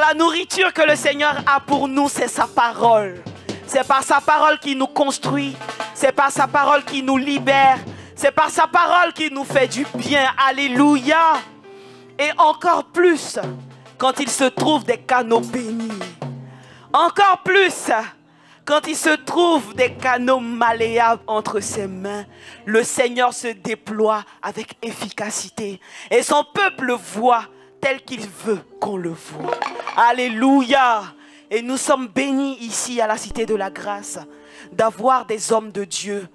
La nourriture que le Seigneur a pour nous, c'est sa parole. C'est par sa parole qui nous construit. C'est par sa parole qui nous libère. C'est par sa parole qui nous fait du bien. Alléluia. Et encore plus, quand il se trouve des canaux bénis. Encore plus, quand il se trouve des canaux malléables entre ses mains, le Seigneur se déploie avec efficacité. Et son peuple voit tel qu'il veut qu'on le voit. Alléluia. Et nous sommes bénis ici à la Cité de la Grâce d'avoir des hommes de Dieu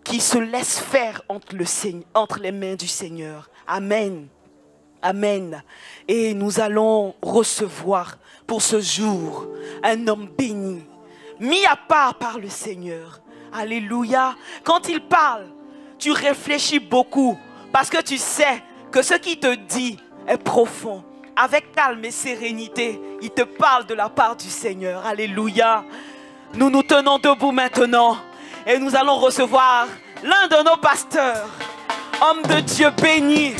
qui se laissent faire entre les mains du Seigneur. Amen. Amen. Et nous allons recevoir pour ce jour un homme béni, mis à part par le Seigneur. Alléluia. Quand il parle, tu réfléchis beaucoup parce que tu sais que ce qu'il te dit est profond. Avec calme et sérénité, il te parle de la part du Seigneur. Alléluia. Nous nous tenons debout maintenant et nous allons recevoir l'un de nos pasteurs, homme de Dieu béni,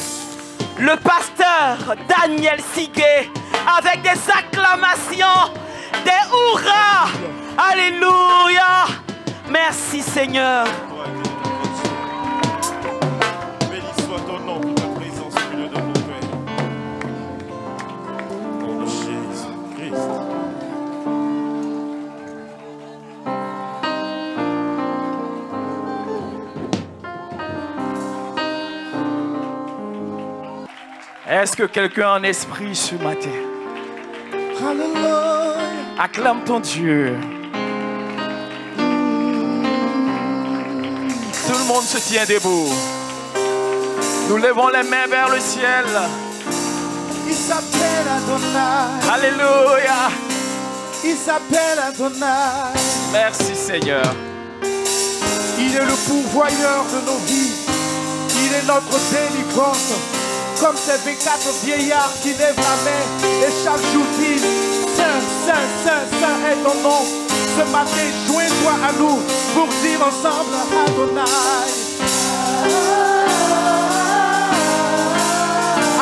le pasteur Daniel Sigué, avec des acclamations, des hurrahs. Alléluia. Merci Seigneur. Béni soit ton nom pour ta présence au milieu de nos pères. Au nom de Jésus-Christ. Est-ce que quelqu'un a un esprit ce matin? Hallelujah. Acclame ton Dieu. Tout le monde se tient debout. Nous levons les mains vers le ciel. Il s'appelle Adonai. Alléluia. Il s'appelle Adonai. Merci Seigneur. Il est le pourvoyeur de nos vies. Il est notre délivrance. Comme ces 24 vieillards qui lèvent la main et chaque jour disent Saint, Saint, Saint, Saint est ton nom. Ce matin, joins-toi à nous pour dire ensemble Adonai.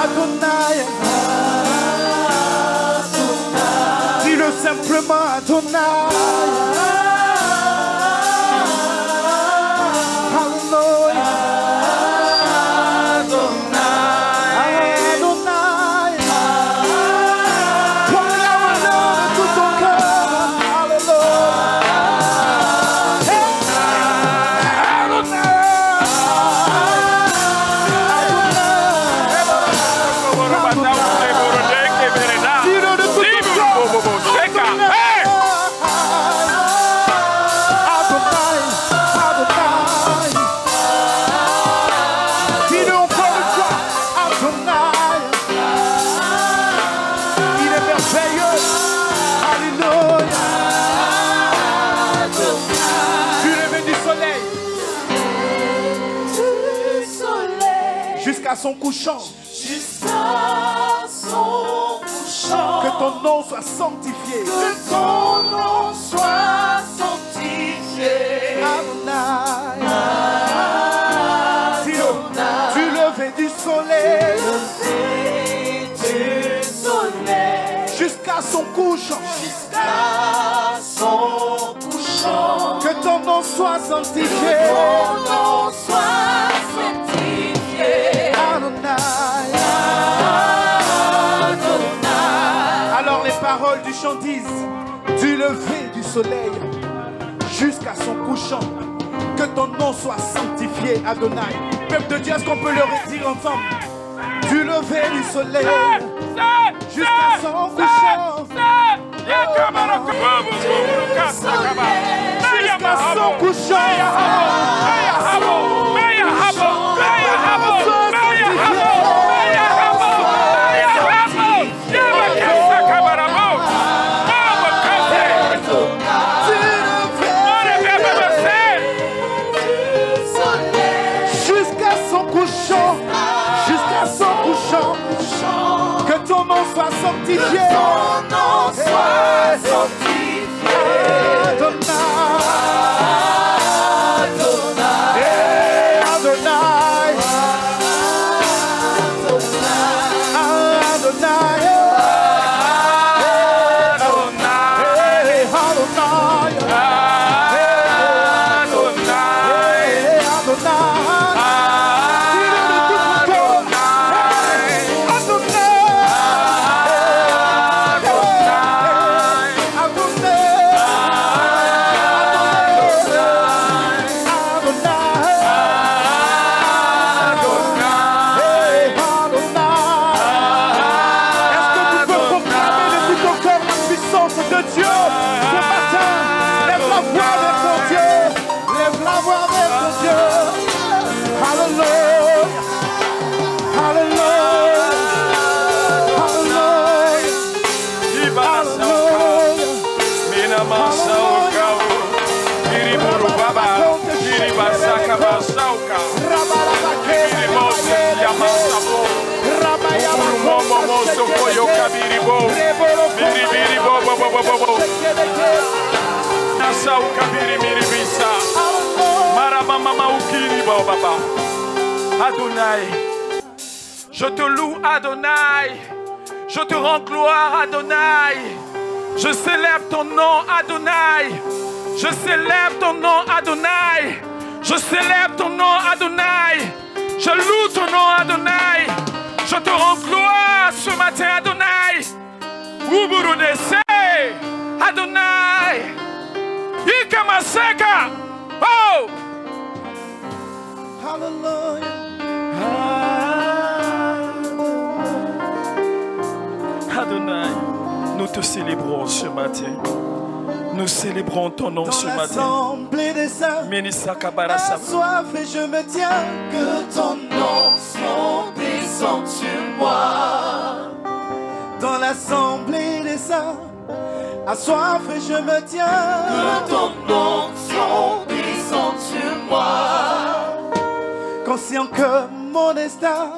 Adonai. Dis-le simplement Adonai. Jusqu'à son couchant. Jusqu'à son couchant. Que ton nom soit sanctifié. Que ton nom soit sanctifié. Adonai. Adonai. Du lever du soleil. Du lever du soleil. Jusqu'à son couchant. Jusqu'à son couchant. Que ton nom soit sanctifié. Que ton nom soit sanctifié. Alors les paroles du chant disent du lever du soleil jusqu'à son couchant, que ton nom soit sanctifié, Adonai. Peuple de Dieu, est-ce qu'on peut le redire ensemble? Du lever du soleil jusqu'à son couchant, jusqu'à son couchant. Que ton nom soit sanctifié. Que ton nom soit sanctifié. Adonai. Adonai. Adonai, je te loue Adonai, je te rends gloire Adonai, je célèbre ton nom Adonai, je célèbre ton nom Adonai, je célèbre ton nom Adonai, je loue ton nom Adonai, je te rends gloire ce matin Adonai, Uburudese Adonai, Ikamaseka, oh! Hallelujah. Adonai, nous te célébrons ce matin. Nous célébrons ton nom ce matin. Dans l'assemblée des saints, Minisakabara la soif et je me tiens. Que ton onction descende sur moi. Dans l'assemblée des saints, à soif et je me tiens. Que ton onction descende sur moi. Conscient que mon destin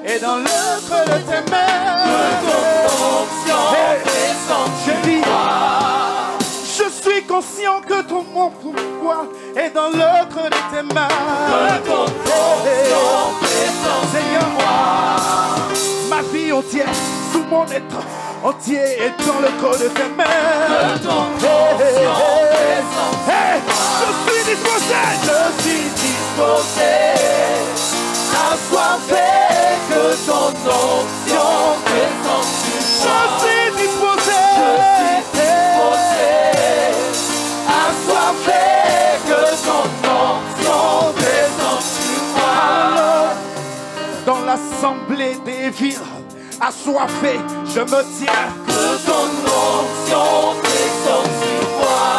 est dans l'œuvre de tes mains. Que ton onction descende Je dis, sur moi. je suis conscient que ton mon pouvoir est dans l'œuvre de tes mains. Que ton onction descende sur Seigneur, moi. ma vie entière, tout mon être entier est dans le creux de tes mains. Que ton onction descende sur Hey, moi. je suis disposé. Je suis disposé à soifer. Que ton onction descende sur moi. Je suis disposé. À soifer. Que ton onction descende sur moi. Dans l'assemblée des villes, assoiffé, je me tiens. Que ton onction descende sur moi.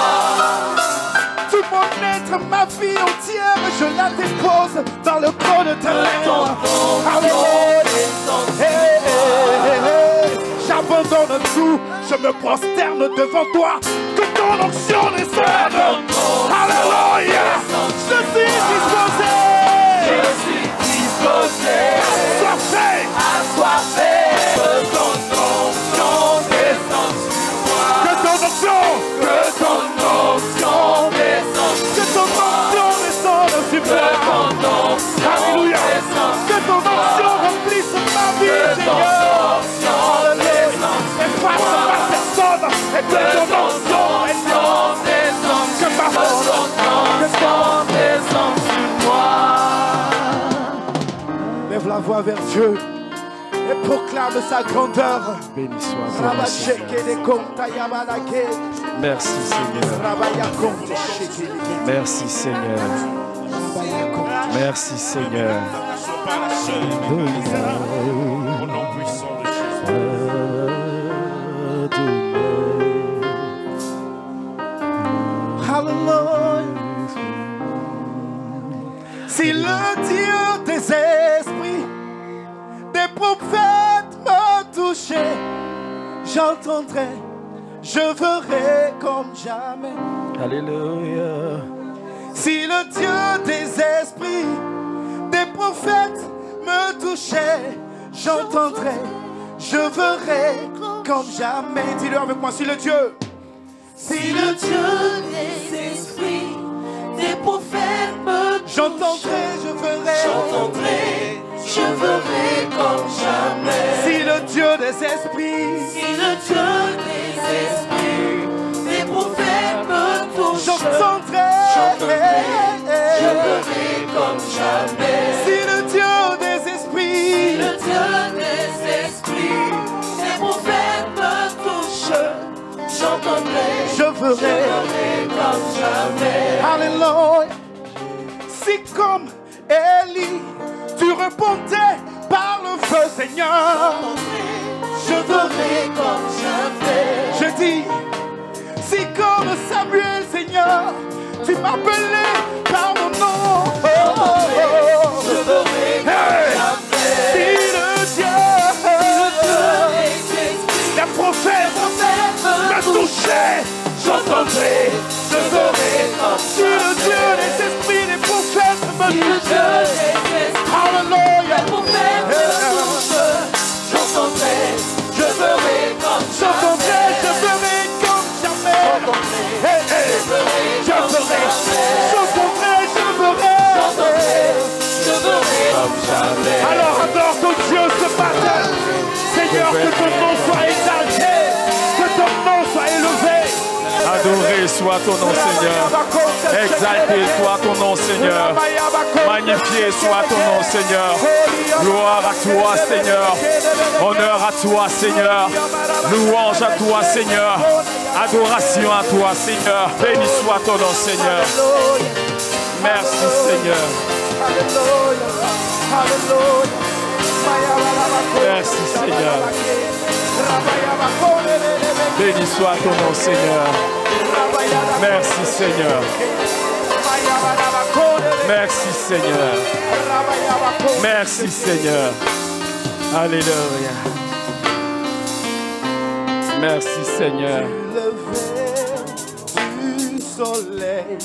Tout mon être, ma vie entière, je la dépose dans le creux de tes Que ton mains. onction Alléluia. descende sur Hey, moi. hey, hey. J'abandonne tout, je me prosterne devant toi. Que ton onction descende. Alléluia. Je suis disposé. Je suis disposé Assoiffé. à soifer. Que ton onction descende sur moi. Que ton onction. Que ton onction descende Que sur ton moi. onction descende sur Que moi. ton onction Alléluia. descende Que sur ton moi. onction remplisse ma vie, Que ton Seigneur. onction descende sur Et passe moi. ma personne. Et que Que ton ton onction onction descende Que sur ma moi. Que ton onction descende sur moi. Lève la voix vers Dieu et proclame sa grandeur. Béni soit ton nom, Rabasheke Seigneur. de konta yabalake. Merci Seigneur. Rabayakonte sheke de Merci Seigneur. Rabayakonte. Merci Seigneur. Ne sois pas la seule et l'unique bénédiction. Au nom puissant de Jésus. Hallelujah. Si le Dieu des esprits, des prophètes me touchait, j'entendrai, je verrai comme jamais. Alléluia. Si le Dieu des esprits, des prophètes me touchait, j'entendrai, je verrai comme jamais. Dis-le avec moi, si le Dieu, Si le Dieu des esprits, des prophètes me touche, j'entendrai, je verrai. j'entendrai, je verrai comme jamais. Si le Dieu des esprits, Si le Dieu des esprits, des prophètes me touche, j'entendrai, je verrai comme jamais. si le Dieu des esprits, Le Dieu des esprits, des prophètes me touche, j'entendrai, je verrai. comme jamais. Alléluia. Si comme Élie, tu répondais par le feu, Seigneur, Je verrai comme jamais. je dis, si comme Samuel, Seigneur, tu m'appelais par mon nom, Je verrai comme Hey! jamais. si le Dieu, Le Dieu des esprits, des prophètes, j'entendrai, j'entendrai, je ferai comme si le Dieu des esprits, des prophètes me touchait. Alléluia. J'entendrai, je ferai comme J'entendrai, je ferai comme jamais. Hey, hey. Je ferai, j'entendrai, je ferai comme jamais. Alors adore ton Dieu ce matin. Seigneur, que ton nom soit exalté, que ton nom soit élevé. Adoré soit ton nom, Seigneur. Exalté soit ton nom, Seigneur. Magnifié soit ton nom, Seigneur. Gloire à toi, Seigneur. Honneur à toi, Seigneur. Louange à toi, Seigneur. Adoration à toi, Seigneur. Béni soit ton nom, Seigneur. Merci, Seigneur. Merci, Seigneur. Béni soit ton nom, Seigneur. Merci, Seigneur. Merci, Seigneur. Merci, Seigneur. Alléluia. Merci, Seigneur. Du soleil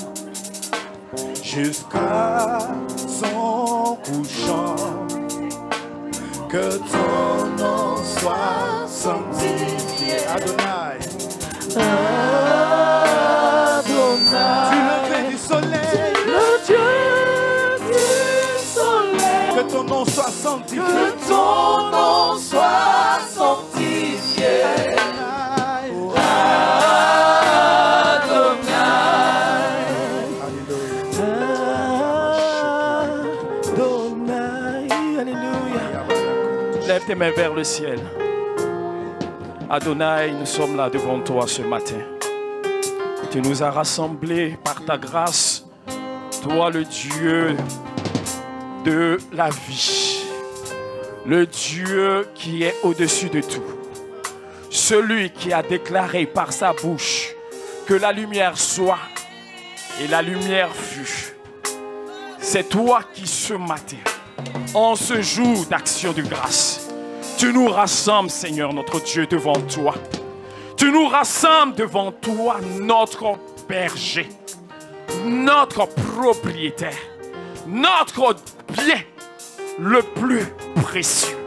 jusqu'à son couchant, que ton nom soit sanctifié. Adonai. Adonai. Du lever du soleil, Le Dieu du soleil. que ton nom soit sanctifié. Que ton nom soit sanctifié. Lève tes mains vers le ciel. Adonai, nous sommes là devant toi ce matin. Tu nous as rassemblés par ta grâce. Toi, le Dieu de la vie. Le Dieu qui est au-dessus de tout. Celui qui a déclaré par sa bouche que la lumière soit et la lumière fut. C'est toi qui ce matin, en ce jour d'action de grâce, tu nous rassembles, Seigneur notre Dieu, devant toi. Tu nous rassembles devant toi, notre berger, notre propriétaire, notre bien le plus précieux.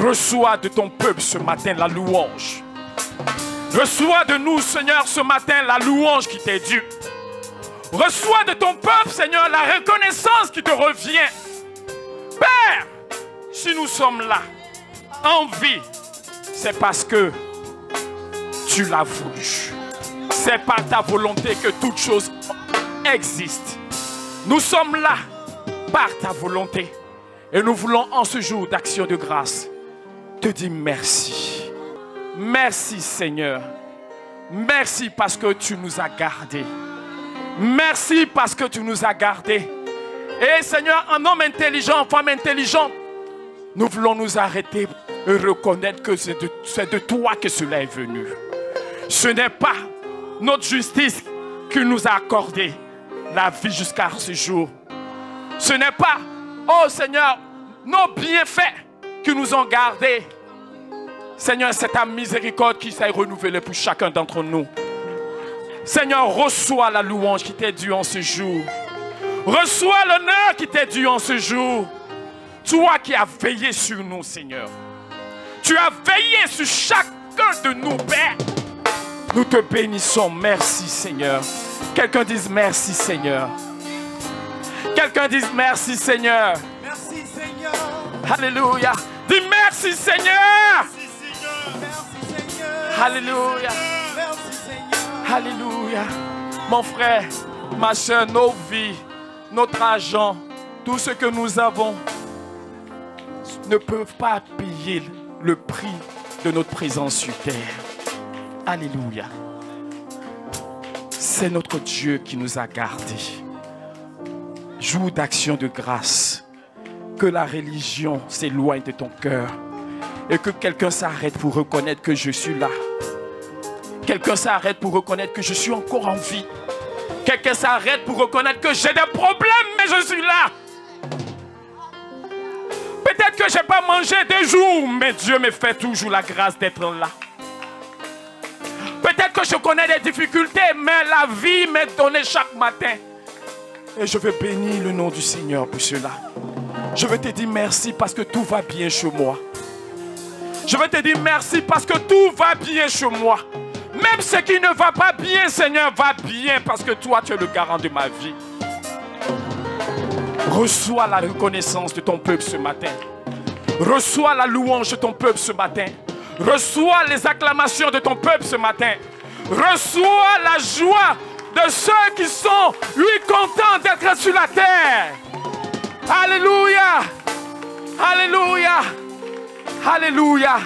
Reçois de ton peuple ce matin la louange. Reçois de nous, Seigneur, ce matin la louange qui t'est due. Reçois de ton peuple, Seigneur, la reconnaissance qui te revient. Père, si nous sommes là, en vie, c'est parce que tu l'as voulu. C'est par ta volonté que toute chose existe. Nous sommes là par ta volonté. Et nous voulons en ce jour d'action de grâce te dire merci. Merci, Seigneur. Merci parce que tu nous as gardés. Merci parce que tu nous as gardés. Et Seigneur, un homme intelligent, femme intelligente, nous voulons nous arrêter et reconnaître que c'est de toi que cela est venu. Ce n'est pas notre justice qui nous a accordé la vie jusqu'à ce jour. Ce n'est pas, oh Seigneur, nos bienfaits qui nous ont gardés. Seigneur, c'est ta miséricorde qui s'est renouvelée pour chacun d'entre nous. Seigneur, reçois la louange qui t'est due en ce jour. Reçois l'honneur qui t'est dû en ce jour. Toi qui as veillé sur nous, Seigneur. Tu as veillé sur chacun de nous, Père. Nous te bénissons. Merci, Seigneur. Quelqu'un dise merci, Seigneur. Quelqu'un dise merci, Seigneur. Merci Seigneur. Alléluia. Dis merci, Seigneur. Merci Seigneur. Merci Seigneur. Alléluia. Merci Seigneur. Alléluia. Mon frère, ma soeur, nos vies, notre argent, tout ce que nous avons ne peuvent pas payer le prix de notre présence sur terre. Alléluia. C'est notre Dieu qui nous a gardés. Jour d'action de grâce. Que la religion s'éloigne de ton cœur. Et que quelqu'un s'arrête pour reconnaître que je suis là. Quelqu'un s'arrête pour reconnaître que je suis encore en vie. Quelqu'un s'arrête pour reconnaître que j'ai des problèmes, mais je suis là. Peut-être que je n'ai pas mangé des jours, mais Dieu me fait toujours la grâce d'être là. Peut-être que que je connais des difficultés, mais la vie m'est donnée chaque matin. Et je veux bénir le nom du Seigneur pour cela. Je veux te dire merci parce que tout va bien chez moi. Je veux te dire merci parce que tout va bien chez moi. Même ce qui ne va pas bien, Seigneur, va bien parce que toi, tu es le garant de ma vie. Reçois la reconnaissance de ton peuple ce matin. Reçois la louange de ton peuple ce matin. Reçois les acclamations de ton peuple ce matin. Reçois la joie de ceux qui sont, lui, contents d'être sur la terre. Alléluia. Alléluia. Alléluia.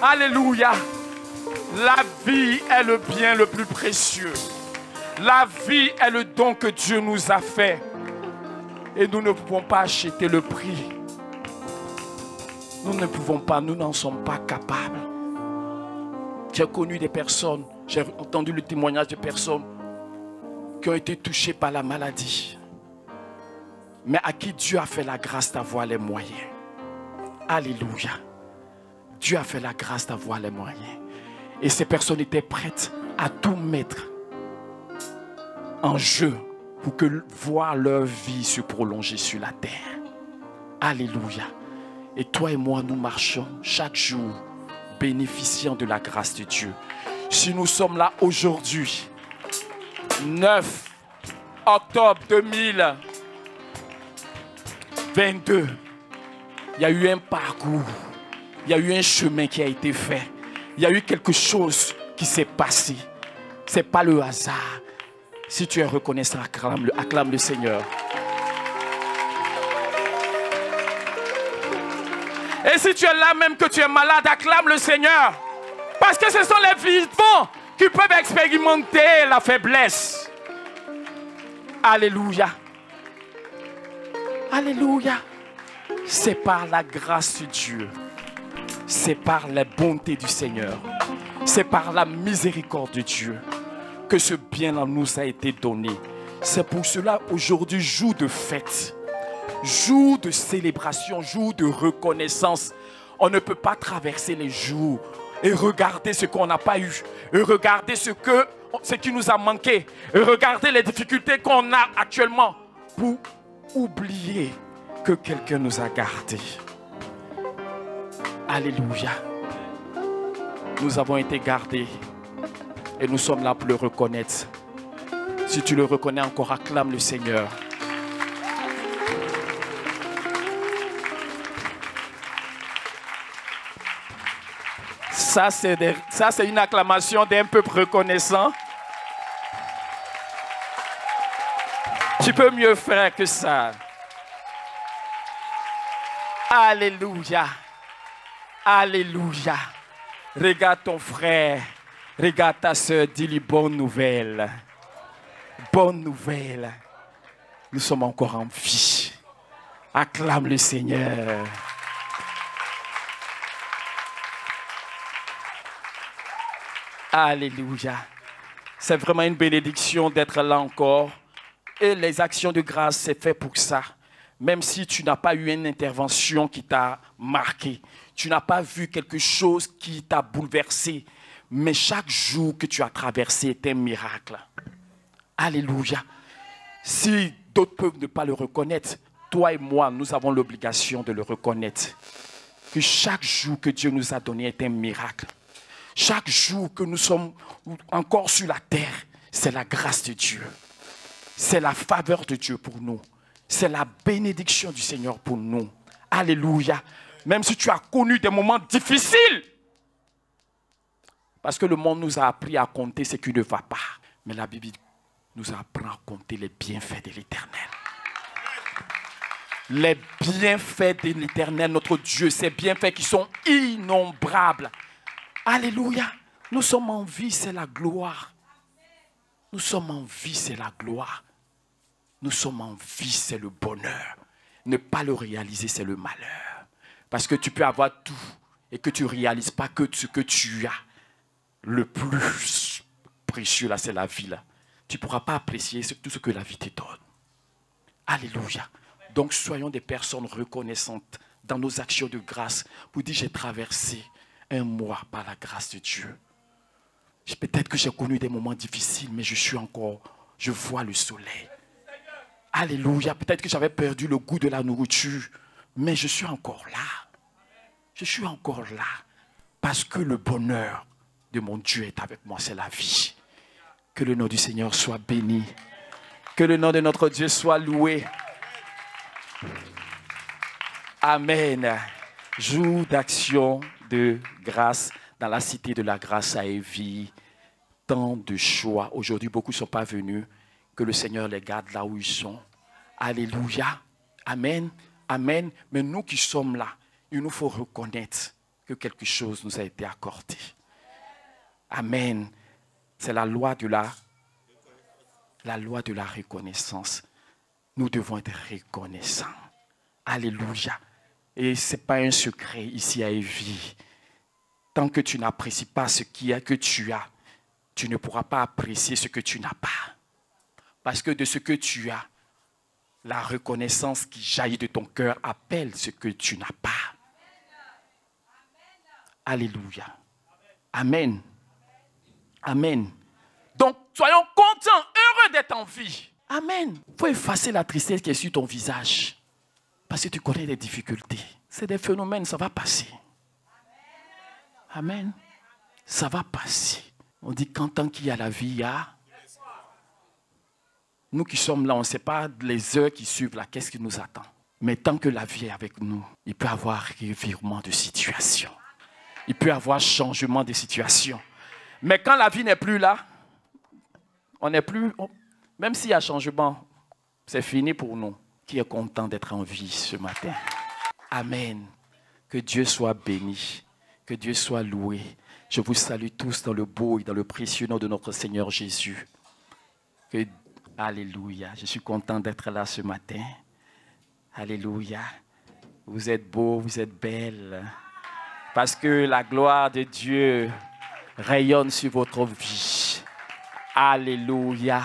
Alléluia. La vie est le bien le plus précieux. La vie est le don que Dieu nous a fait. Et nous ne pouvons pas acheter le prix. Nous ne pouvons pas, nous n'en sommes pas capables. J'ai connu des personnes, j'ai entendu le témoignage de personnes qui ont été touchées par la maladie, mais à qui Dieu a fait la grâce d'avoir les moyens. Alléluia. Dieu a fait la grâce d'avoir les moyens. Et ces personnes étaient prêtes à tout mettre en jeu pour que voir leur vie se prolonger sur la terre. Alléluia. Et toi et moi, nous marchons chaque jour bénéficiant de la grâce de Dieu. Si nous sommes là aujourd'hui, 9 octobre 2022, il y a eu un parcours, il y a eu un chemin qui a été fait, il y a eu quelque chose qui s'est passé. Ce n'est pas le hasard. Si tu es reconnaissant, acclame le Seigneur. Et si tu es là même que tu es malade, acclame le Seigneur. Parce que ce sont les vivants qui peuvent expérimenter la faiblesse. Alléluia. Alléluia. C'est par la grâce de Dieu. C'est par la bonté du Seigneur. C'est par la miséricorde de Dieu que ce bien-là nous a été donné. C'est pour cela aujourd'hui, jour de fête, jour de célébration, jour de reconnaissance. On ne peut pas traverser les jours et regarder ce qu'on n'a pas eu, et regarder ce qui nous a manqué, et regarder les difficultés qu'on a actuellement pour oublier que quelqu'un nous a gardés. Alléluia. Nous avons été gardés et nous sommes là pour le reconnaître. Si tu le reconnais encore, acclame le Seigneur. Ça, c'est une acclamation d'un peuple reconnaissant. Tu peux mieux faire que ça. Alléluia. Alléluia. Regarde ton frère. Regarde ta soeur. Dis-lui bonne nouvelle. Bonne nouvelle. Nous sommes encore en vie. Acclame le Seigneur. Alléluia. C'est vraiment une bénédiction d'être là encore. Et les actions de grâce, c'est fait pour ça. Même si tu n'as pas eu une intervention qui t'a marqué, tu n'as pas vu quelque chose qui t'a bouleversé, mais chaque jour que tu as traversé est un miracle. Alléluia. Si d'autres peuvent ne pas le reconnaître, toi et moi, nous avons l'obligation de le reconnaître. Que chaque jour que Dieu nous a donné est un miracle. Chaque jour que nous sommes encore sur la terre, c'est la grâce de Dieu. C'est la faveur de Dieu pour nous. C'est la bénédiction du Seigneur pour nous. Alléluia. Même si tu as connu des moments difficiles. Parce que le monde nous a appris à compter ce qui ne va pas. Mais la Bible nous apprend à compter les bienfaits de l'Éternel. Les bienfaits de l'Éternel, notre Dieu, ces bienfaits qui sont innombrables. Alléluia. Nous sommes en vie, c'est la gloire. Nous sommes en vie, c'est la gloire. Nous sommes en vie, c'est le bonheur. Ne pas le réaliser, c'est le malheur. Parce que tu peux avoir tout et que tu ne réalises pas que ce que tu as. Le plus précieux, là, c'est la vie. Là. Tu ne pourras pas apprécier tout ce que la vie te donne. Alléluia. Donc, soyons des personnes reconnaissantes dans nos actions de grâce pour dire, j'ai traversé un mois par la grâce de Dieu. Peut-être Peut-être que j'ai connu des moments difficiles, mais je vois le soleil. Alléluia. Peut-être que j'avais perdu le goût de la nourriture, mais je suis encore là. Je suis encore là. Parce que le bonheur de mon Dieu est avec moi, c'est la vie. Que le nom du Seigneur soit béni. Que le nom de notre Dieu soit loué. Amen. Jour d'action de grâce dans la cité de la grâce à Évie. Tant de choix. Aujourd'hui, beaucoup ne sont pas venus. Que le Seigneur les garde là où ils sont. Alléluia. Amen. Amen. Mais nous qui sommes là, il nous faut reconnaître que quelque chose nous a été accordé. Amen. C'est la loi de la reconnaissance. Nous devons être reconnaissants. Alléluia. Et ce n'est pas un secret ici à Évie. Tant que tu n'apprécies pas ce que tu as, tu ne pourras pas apprécier ce que tu n'as pas. Parce que de ce que tu as, la reconnaissance qui jaillit de ton cœur appelle ce que tu n'as pas. Alléluia. Amen. Amen. Donc, soyons contents, heureux d'être en vie. Amen. Il faut effacer la tristesse qui est sur ton visage. Parce que tu connais des difficultés. C'est des phénomènes, ça va passer. Amen. Ça va passer. On dit qu'en tant qu'il y a la vie, il y a... Nous qui sommes là, on ne sait pas les heures qui suivent là, qu'est-ce qui nous attend. Mais tant que la vie est avec nous, il peut y avoir revirement de situation. Il peut y avoir changement de situation. Mais quand la vie n'est plus là, on n'est plus... Même s'il y a changement, c'est fini pour nous. Qui est content d'être en vie ce matin? Amen. Que Dieu soit béni. Que Dieu soit loué. Je vous salue tous dans le beau et dans le précieux nom de notre Seigneur Jésus. Alléluia. Je suis content d'être là ce matin. Alléluia. Vous êtes beaux, vous êtes belles. Parce que la gloire de Dieu rayonne sur votre vie. Alléluia.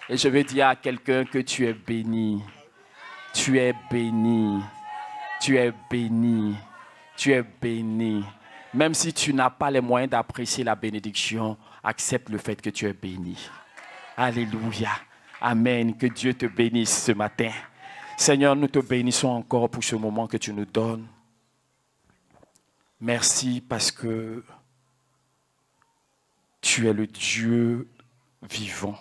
Et je veux dire à quelqu'un que tu es béni. Tu es béni. Tu es béni. Tu es béni. Même si tu n'as pas les moyens d'apprécier la bénédiction, accepte le fait que tu es béni. Alléluia. Amen. Que Dieu te bénisse ce matin. Seigneur, nous te bénissons encore pour ce moment que tu nous donnes. Merci parce que tu es le Dieu vivant.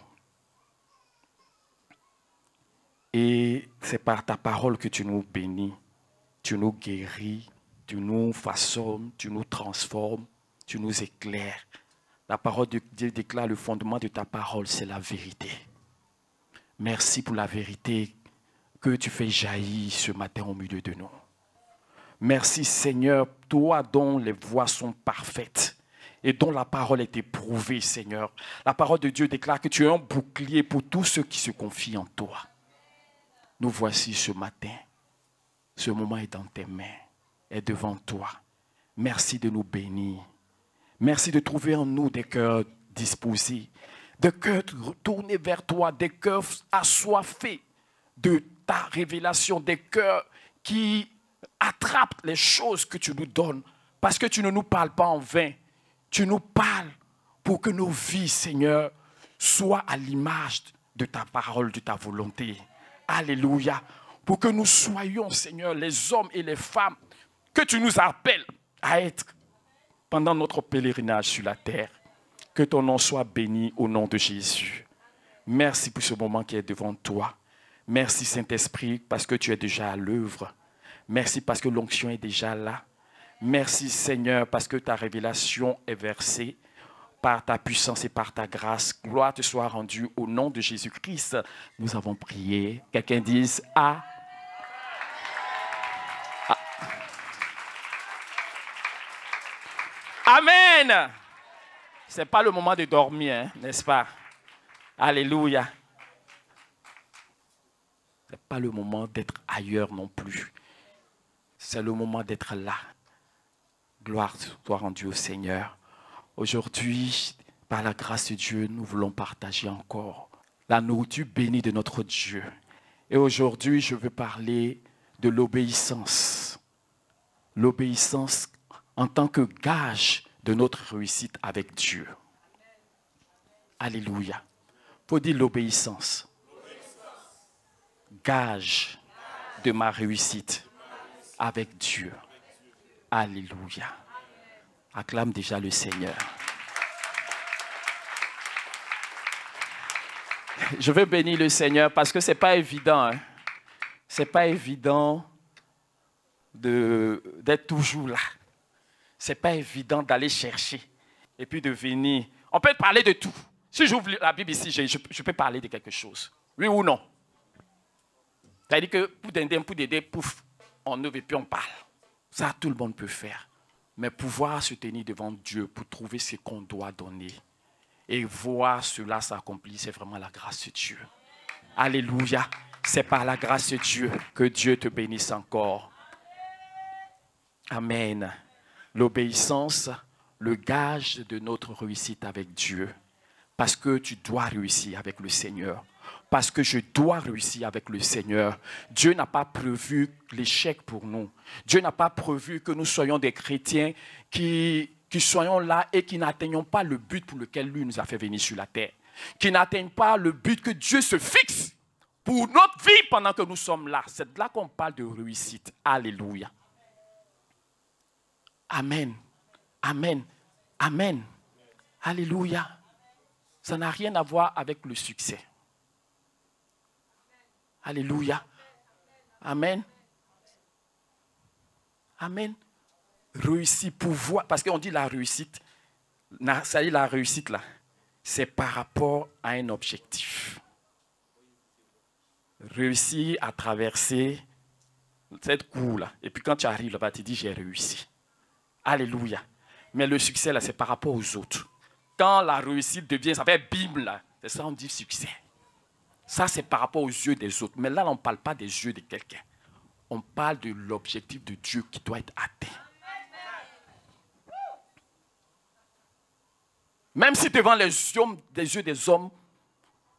Et c'est par ta parole que tu nous bénis, tu nous guéris, tu nous façonnes, tu nous transformes, tu nous éclaires. La parole de Dieu déclare le fondement de ta parole, c'est la vérité. Merci pour la vérité que tu fais jaillir ce matin au milieu de nous. Merci Seigneur, toi dont les voies sont parfaites et dont la parole est éprouvée, Seigneur. La parole de Dieu déclare que tu es un bouclier pour tous ceux qui se confient en toi. Nous voici ce matin. Ce moment est dans tes mains, est devant toi. Merci de nous bénir. Merci de trouver en nous des cœurs disposés, des cœurs tournés vers toi, des cœurs assoiffés de ta révélation, des cœurs qui attrapent les choses que tu nous donnes, parce que tu ne nous parles pas en vain. Tu nous parles pour que nos vies, Seigneur, soient à l'image de ta parole, de ta volonté. Alléluia. Pour que nous soyons, Seigneur, les hommes et les femmes que tu nous appelles à être pendant notre pèlerinage sur la terre. Que ton nom soit béni au nom de Jésus. Merci pour ce moment qui est devant toi. Merci Saint-Esprit parce que tu es déjà à l'œuvre. Merci parce que l'onction est déjà là. Merci Seigneur parce que ta révélation est versée par ta puissance et par ta grâce. Gloire te soit rendue au nom de Jésus-Christ. Nous avons prié. Quelqu'un dise « Ah ». Amen. Ce n'est pas le moment de dormir, hein, n'est-ce pas? Alléluia. Ce n'est pas le moment d'être ailleurs non plus. C'est le moment d'être là. Gloire soit rendue au Seigneur. Aujourd'hui, par la grâce de Dieu, nous voulons partager encore la nourriture bénie de notre Dieu. Et aujourd'hui, je veux parler de l'obéissance. L'obéissance en tant que gage de notre réussite avec Dieu. Alléluia. Faut dire l'obéissance. Gage de ma réussite avec Dieu. Alléluia. Acclame déjà le Seigneur. Je veux bénir le Seigneur parce que ce n'est pas évident. Hein. Ce n'est pas évident d'être toujours là. Ce n'est pas évident d'aller chercher et puis de venir. On peut parler de tout. Si j'ouvre la Bible ici, je peux parler de quelque chose. Oui ou non? C'est-à-dire que pour d'aider, pouf, on ouvre et puis on parle. Ça, tout le monde peut faire. Mais pouvoir se tenir devant Dieu pour trouver ce qu'on doit donner et voir cela s'accomplir, c'est vraiment la grâce de Dieu. Alléluia. C'est par la grâce de Dieu que Dieu te bénisse encore. Amen. L'obéissance, le gage de notre réussite avec Dieu. Parce que tu dois réussir avec le Seigneur. Parce que je dois réussir avec le Seigneur. Dieu n'a pas prévu l'échec pour nous. Dieu n'a pas prévu que nous soyons des chrétiens qui soyons là et qui n'atteignons pas le but pour lequel lui nous a fait venir sur la terre. Qui n'atteignent pas le but que Dieu se fixe pour notre vie pendant que nous sommes là. C'est de là qu'on parle de réussite. Alléluia. Amen. Amen. Amen. Alléluia. Ça n'a rien à voir avec le succès. Alléluia. Amen. Amen. Réussir, pouvoir, parce qu'on dit la réussite, ça dit la réussite là, c'est par rapport à un objectif. Réussir à traverser cette cour là, et puis quand tu arrives là-bas, tu dis j'ai réussi. Alléluia. Mais le succès là, c'est par rapport aux autres. Quand la réussite devient, ça fait bim là, c'est ça on dit succès. Ça c'est par rapport aux yeux des autres. Mais là, on ne parle pas des yeux de quelqu'un. On parle de l'objectif de Dieu qui doit être atteint. Même si devant les yeux des hommes,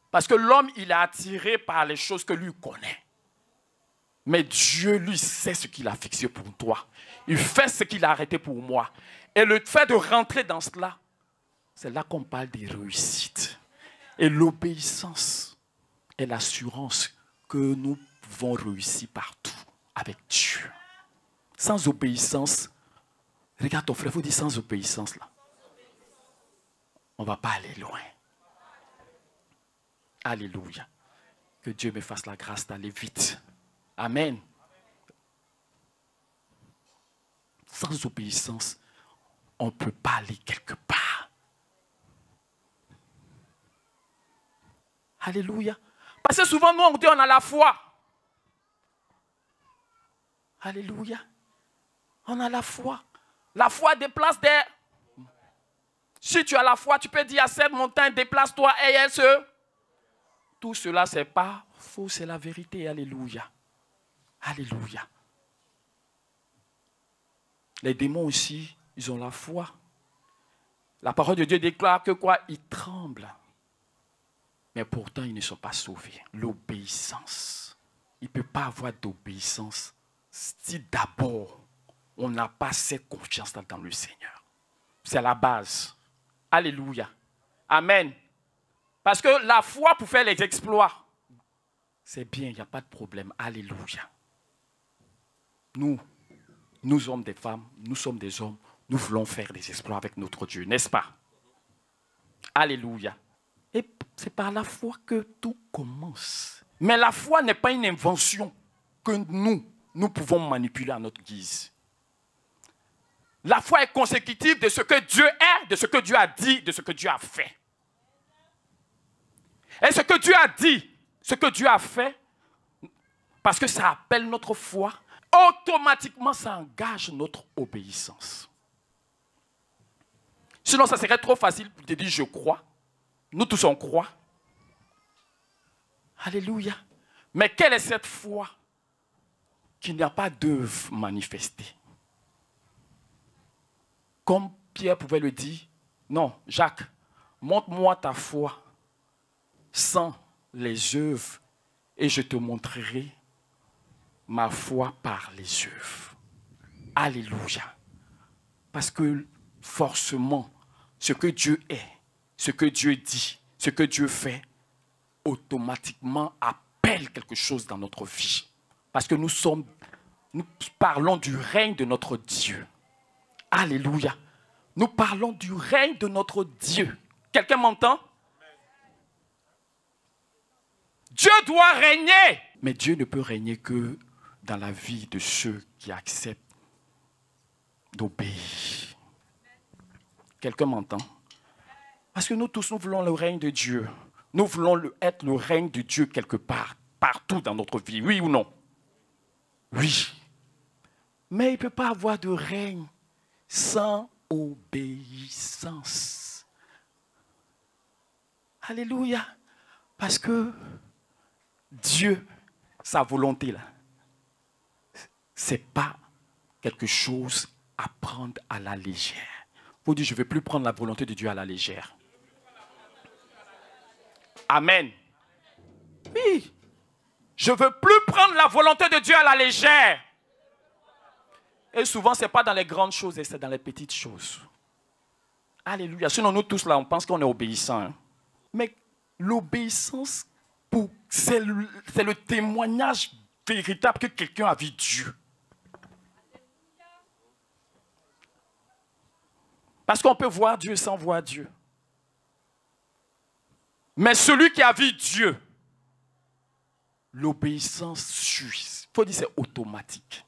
parce que l'homme, il est attiré par les choses que lui connaît. Mais Dieu, lui, sait ce qu'il a fixé pour toi. Il fait ce qu'il a arrêté pour moi. Et le fait de rentrer dans cela, c'est là qu'on parle des réussites. Et l'obéissance est l'assurance que nous pouvons réussir partout avec Dieu. Sans obéissance, regarde ton frère, il faut dire sans obéissance là. On ne va pas aller loin. Alléluia. Que Dieu me fasse la grâce d'aller vite. Amen. Sans obéissance, on ne peut pas aller quelque part. Alléluia. Parce que souvent, nous, on dit on a la foi. Alléluia. On a la foi. La foi déplace des... Si tu as la foi, tu peux dire à cette montagne, déplace-toi et elle se... Tout cela, ce n'est pas faux, c'est la vérité. Alléluia. Alléluia. Les démons aussi, ils ont la foi. La parole de Dieu déclare que quoi? Ils tremblent. Mais pourtant, ils ne sont pas sauvés. L'obéissance. Il ne peut pas avoir d'obéissance si d'abord, on n'a pas cette confiance dans le Seigneur. C'est la base. Alléluia. Amen. Parce que la foi pour faire les exploits, c'est bien, il n'y a pas de problème. Alléluia. Nous hommes, des femmes, nous sommes des hommes, nous voulons faire des exploits avec notre Dieu, n'est-ce pas? Alléluia. Et c'est par la foi que tout commence. Mais la foi n'est pas une invention que nous pouvons manipuler à notre guise. La foi est consécutive de ce que Dieu est, de ce que Dieu a dit, de ce que Dieu a fait. Et ce que Dieu a dit, ce que Dieu a fait, parce que ça appelle notre foi, automatiquement ça engage notre obéissance. Sinon, ça serait trop facile de dire je crois. Nous tous on croit. Alléluia. Mais quelle est cette foi qui n'a pas d'œuvre manifestée? Comme Pierre pouvait le dire, non, Jacques, montre-moi ta foi sans les œuvres et je te montrerai ma foi par les œuvres. Alléluia. Parce que forcément, ce que Dieu est, ce que Dieu dit, ce que Dieu fait automatiquement appelle quelque chose dans notre vie. Parce que nous parlons du règne de notre Dieu. Alléluia. Nous parlons du règne de notre Dieu. Quelqu'un m'entend? Dieu doit régner. Mais Dieu ne peut régner que dans la vie de ceux qui acceptent d'obéir. Quelqu'un m'entend? Parce que nous tous, nous voulons le règne de Dieu. Nous voulons être le règne de Dieu quelque part, partout dans notre vie. Oui ou non? Oui. Mais il ne peut pas avoir de règne sans obéissance. Alléluia. Parce que Dieu, sa volonté, là, ce n'est pas quelque chose à prendre à la légère. Vous dites, je ne vais plus prendre la volonté de Dieu à la légère. Amen. Oui. Je ne veux plus prendre la volonté de Dieu à la légère. Et souvent, ce n'est pas dans les grandes choses, c'est dans les petites choses. Alléluia. Sinon, nous tous là, on pense qu'on est obéissants. Hein. Mais l'obéissance, c'est le témoignage véritable que quelqu'un a vu Dieu. Parce qu'on peut voir Dieu sans voir Dieu. Mais celui qui a vu Dieu, l'obéissance suit. Il faut dire que c'est automatique.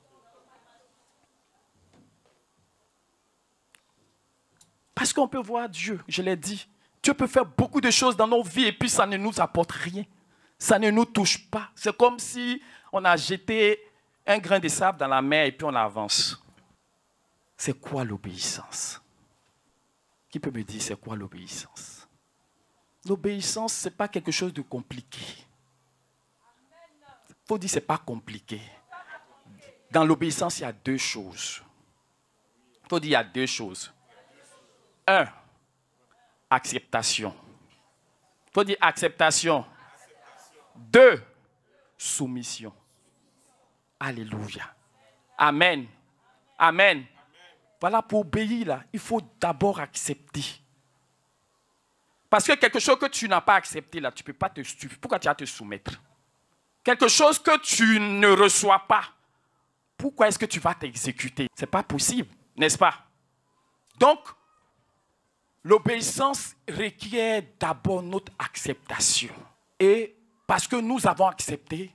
Parce qu'on peut voir Dieu, je l'ai dit. Dieu peut faire beaucoup de choses dans nos vies et puis ça ne nous apporte rien. Ça ne nous touche pas. C'est comme si on a jeté un grain de sable dans la mer et puis on avance. C'est quoi l'obéissance? Qui peut me dire c'est quoi l'obéissance? L'obéissance, ce n'est pas quelque chose de compliqué. Il faut dire que ce n'est pas compliqué. Dans l'obéissance, il y a deux choses. Il faut dire qu'il y a deux choses. 1. Acceptation. Il faut dire acceptation. 2. Soumission. Alléluia. Amen. Amen. Voilà, pour obéir, là, il faut d'abord accepter. Parce que quelque chose que tu n'as pas accepté, là, tu peux pas pourquoi tu vas te soumettre? Quelque chose que tu ne reçois pas, pourquoi est-ce que tu vas t'exécuter? Ce n'est pas possible, n'est-ce pas? Donc, l'obéissance requiert d'abord notre acceptation. Et parce que nous avons accepté,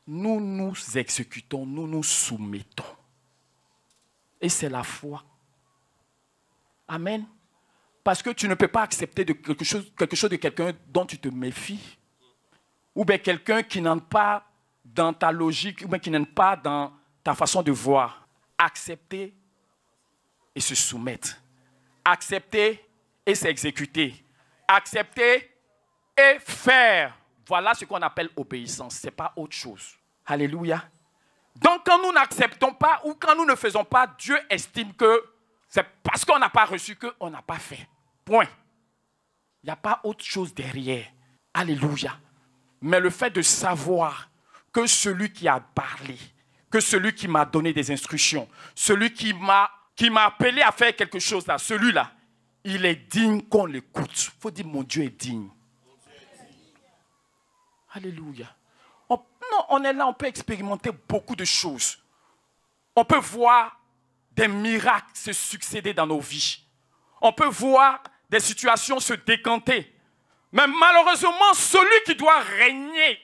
nous nous exécutons, nous nous soumettons. Et c'est la foi. Amen. Parce que tu ne peux pas accepter de quelque chose de quelqu'un dont tu te méfies. Ou bien quelqu'un qui n'entre pas dans ta logique, ou bien qui n'entre pas dans ta façon de voir. Accepter et se soumettre. Accepter et s'exécuter. Accepter et faire. Voilà ce qu'on appelle obéissance. Ce n'est pas autre chose. Alléluia. Donc quand nous n'acceptons pas ou quand nous ne faisons pas, Dieu estime que c'est parce qu'on n'a pas reçu qu'on n'a pas fait. Point. Il n'y a pas autre chose derrière. Alléluia. Mais le fait de savoir que celui qui a parlé, que celui qui m'a donné des instructions, celui qui m'a appelé à faire quelque chose là, celui-là, il est digne qu'on l'écoute. Il faut dire mon Dieu est digne. Alléluia. On est là, on peut expérimenter beaucoup de choses. On peut voir des miracles se succéder dans nos vies. On peut voir des situations se décanter. Mais malheureusement, celui qui doit régner,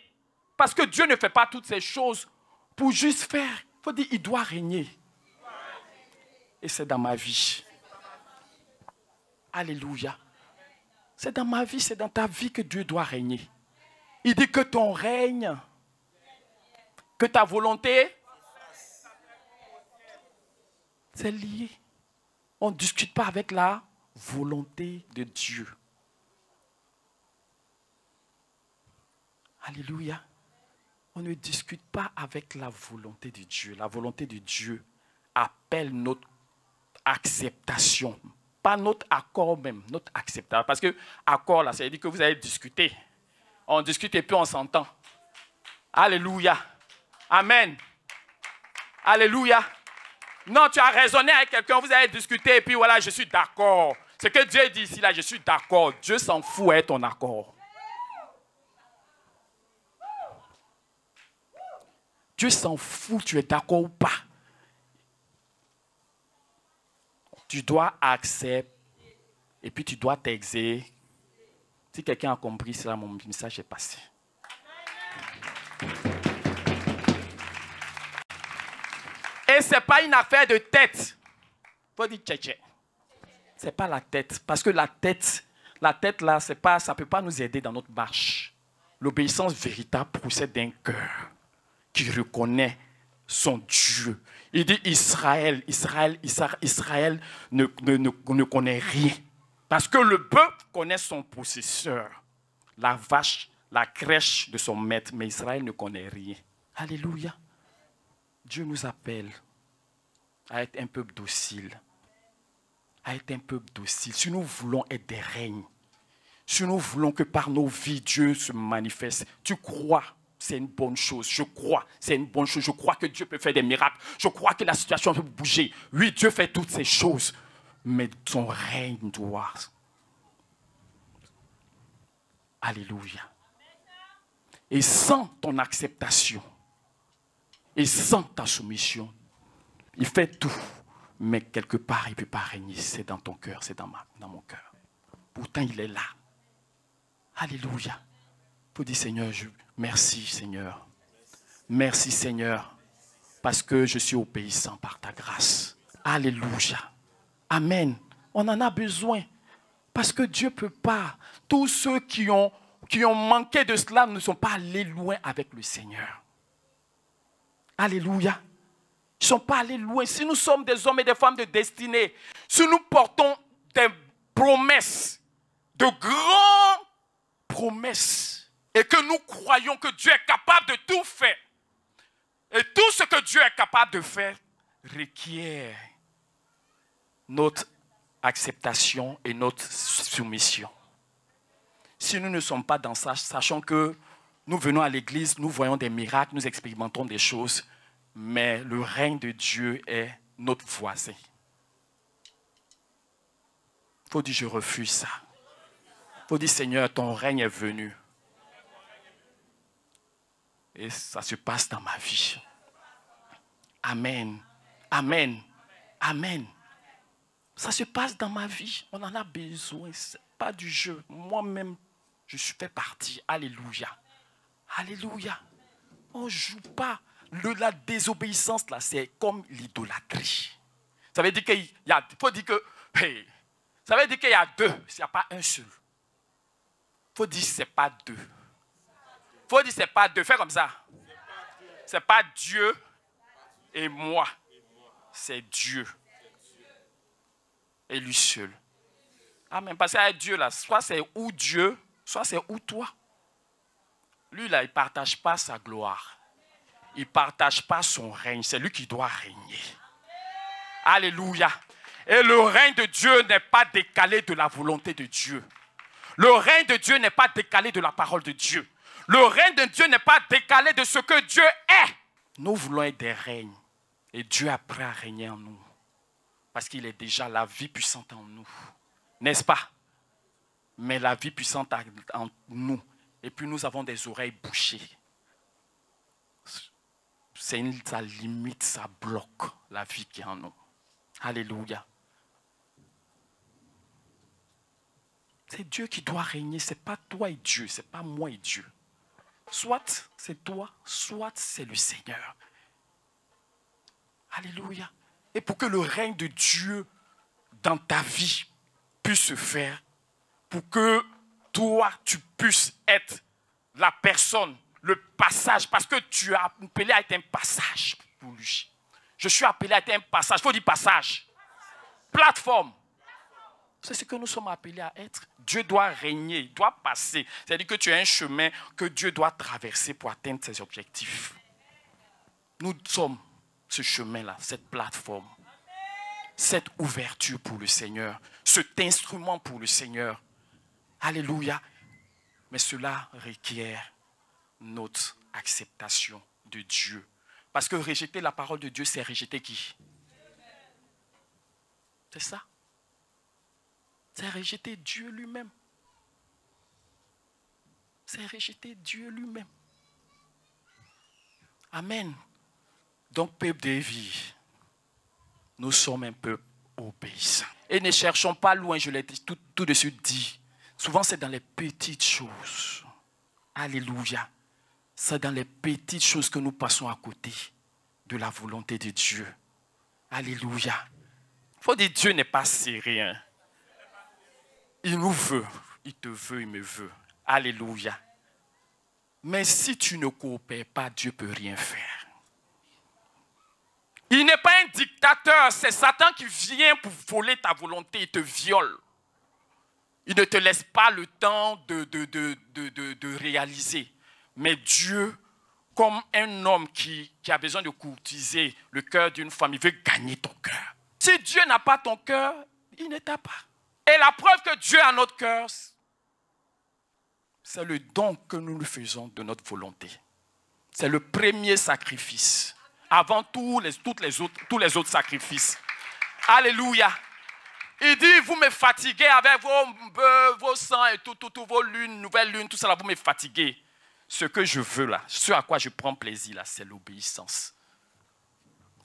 parce que Dieu ne fait pas toutes ces choses pour juste faire. Il faut dire, il doit régner. Et c'est dans ma vie. Alléluia. C'est dans ma vie, c'est dans ta vie que Dieu doit régner. Il dit que ton règne, que ta volonté, c'est lié. On ne discute pas avec la volonté de Dieu. Alléluia. On ne discute pas avec la volonté de Dieu. La volonté de Dieu appelle notre acceptation. Pas notre accord même, notre acceptation. Parce que accord, là, ça veut dire que vous allez discuter. On discute et puis on s'entend. Alléluia. Amen. Alléluia. Non, tu as raisonné avec quelqu'un, vous avez discuté et puis voilà, je suis d'accord. Ce que Dieu dit ici, là, je suis d'accord. Dieu s'en fout est ton accord. Dieu s'en fout, tu es d'accord ou pas. Tu dois accepter et puis tu dois t'exercer. Si quelqu'un a compris cela, mon message est passé. Et ce n'est pas une affaire de tête. Il faut dire tchétché. Ce n'est pas la tête. Parce que la tête là, ça ne peut pas nous aider dans notre marche. L'obéissance véritable procède d'un cœur qui reconnaît son Dieu. Il dit Israël ne connaît rien. Parce que le bœuf connaît son possesseur. La vache, la crèche de son maître. Mais Israël ne connaît rien. Alléluia. Dieu nous appelle à être un peuple docile. À être un peuple docile. Si nous voulons être des règnes, si nous voulons que par nos vies, Dieu se manifeste, tu crois, c'est une bonne chose. Je crois, c'est une bonne chose. Je crois que Dieu peut faire des miracles. Je crois que la situation peut bouger. Oui, Dieu fait toutes ces choses. Mais son règne doit. Alléluia. Et sans ton acceptation, et sans ta soumission, il fait tout. Mais quelque part, il ne peut pas régner. C'est dans ton cœur, c'est dans mon cœur. Pourtant, il est là. Alléluia. Il faut dire, Seigneur, merci, Seigneur. Merci, Seigneur, parce que je suis obéissant par ta grâce. Alléluia. Amen. On en a besoin. Parce que Dieu ne peut pas. Tous ceux qui ont manqué de cela ne sont pas allés loin avec le Seigneur. Alléluia. Ils ne sont pas allés loin. Si nous sommes des hommes et des femmes de destinée, si nous portons des promesses, de grandes promesses, et que nous croyons que Dieu est capable de tout faire, et tout ce que Dieu est capable de faire requiert notre acceptation et notre soumission. Si nous ne sommes pas dans ça, sachant que nous venons à l'église, nous voyons des miracles, nous expérimentons des choses, mais le règne de Dieu est notre voisin. Il faut dire, je refuse ça. Il faut dire, Seigneur, ton règne est venu. Et ça se passe dans ma vie. Amen. Amen. Amen. Ça se passe dans ma vie. On en a besoin. Ce n'est pas du jeu. Moi-même, je fais partie. Alléluia. Alléluia. On ne joue pas. La désobéissance, là, c'est comme l'idolâtrie. Ça veut dire qu'il y a... faut dire que... Hey, ça veut dire qu'il y a deux. Il n'y a pas un seul. Il faut dire que ce n'est pas deux. Il faut dire que ce n'est pas deux. Fais comme ça. Ce n'est pas Dieu et moi. C'est Dieu. Et lui seul. Amen. Parce qu'avec Dieu, là, soit c'est ou Dieu, soit c'est ou toi. Lui, là, il ne partage pas sa gloire. Il ne partage pas son règne. C'est lui qui doit régner. Alléluia. Et le règne de Dieu n'est pas décalé de la volonté de Dieu. Le règne de Dieu n'est pas décalé de la parole de Dieu. Le règne de Dieu n'est pas décalé de ce que Dieu est. Nous voulons être des règnes. Et Dieu est prêt à régner en nous. Parce qu'il est déjà la vie puissante en nous. N'est-ce pas? Mais la vie puissante en nous. Et puis nous avons des oreilles bouchées. Ça limite, ça bloque la vie qui est en nous. Alléluia. C'est Dieu qui doit régner. Ce n'est pas toi et Dieu. Ce n'est pas moi et Dieu. Soit c'est toi, soit c'est le Seigneur. Alléluia. Et pour que le règne de Dieu dans ta vie puisse se faire, pour que toi, tu puisses être la personne, le passage, parce que tu as appelé à être un passage pour lui. Je suis appelé à être un passage. Il faut dire passage. Plateforme. C'est ce que nous sommes appelés à être. Dieu doit régner, il doit passer. C'est-à-dire que tu as un chemin que Dieu doit traverser pour atteindre ses objectifs. Nous sommes ce chemin-là, cette plateforme, cette ouverture pour le Seigneur, cet instrument pour le Seigneur. Alléluia. Mais cela requiert notre acceptation de Dieu. Parce que rejeter la parole de Dieu, c'est rejeter qui? C'est ça. C'est rejeter Dieu lui-même. C'est rejeter Dieu lui-même. Amen. Donc, peuple de vie, nous sommes un peuple obéissant. Et ne cherchons pas loin, je l'ai tout de suite dit. Souvent, c'est dans les petites choses. Alléluia. C'est dans les petites choses que nous passons à côté de la volonté de Dieu. Alléluia. Il faut dire, Dieu n'est pas sérieux. Il nous veut. Il te veut, il me veut. Alléluia. Mais si tu ne coopères pas, Dieu ne peut rien faire. Il n'est pas un dictateur, c'est Satan qui vient pour voler ta volonté, il te viole. Il ne te laisse pas le temps de réaliser. Mais Dieu, comme un homme qui a besoin de courtiser le cœur d'une femme, il veut gagner ton cœur. Si Dieu n'a pas ton cœur, il ne t'a pas. Et la preuve que Dieu a notre cœur, c'est le don que nous lui faisons de notre volonté. C'est le premier sacrifice. Avant tous les autres sacrifices. Alléluia. Il dit, vous me fatiguez avec vos sangs et tout, vos lunes, nouvelles lunes, tout ça là, vous me fatiguez. Ce que je veux là, ce à quoi je prends plaisir là, c'est l'obéissance.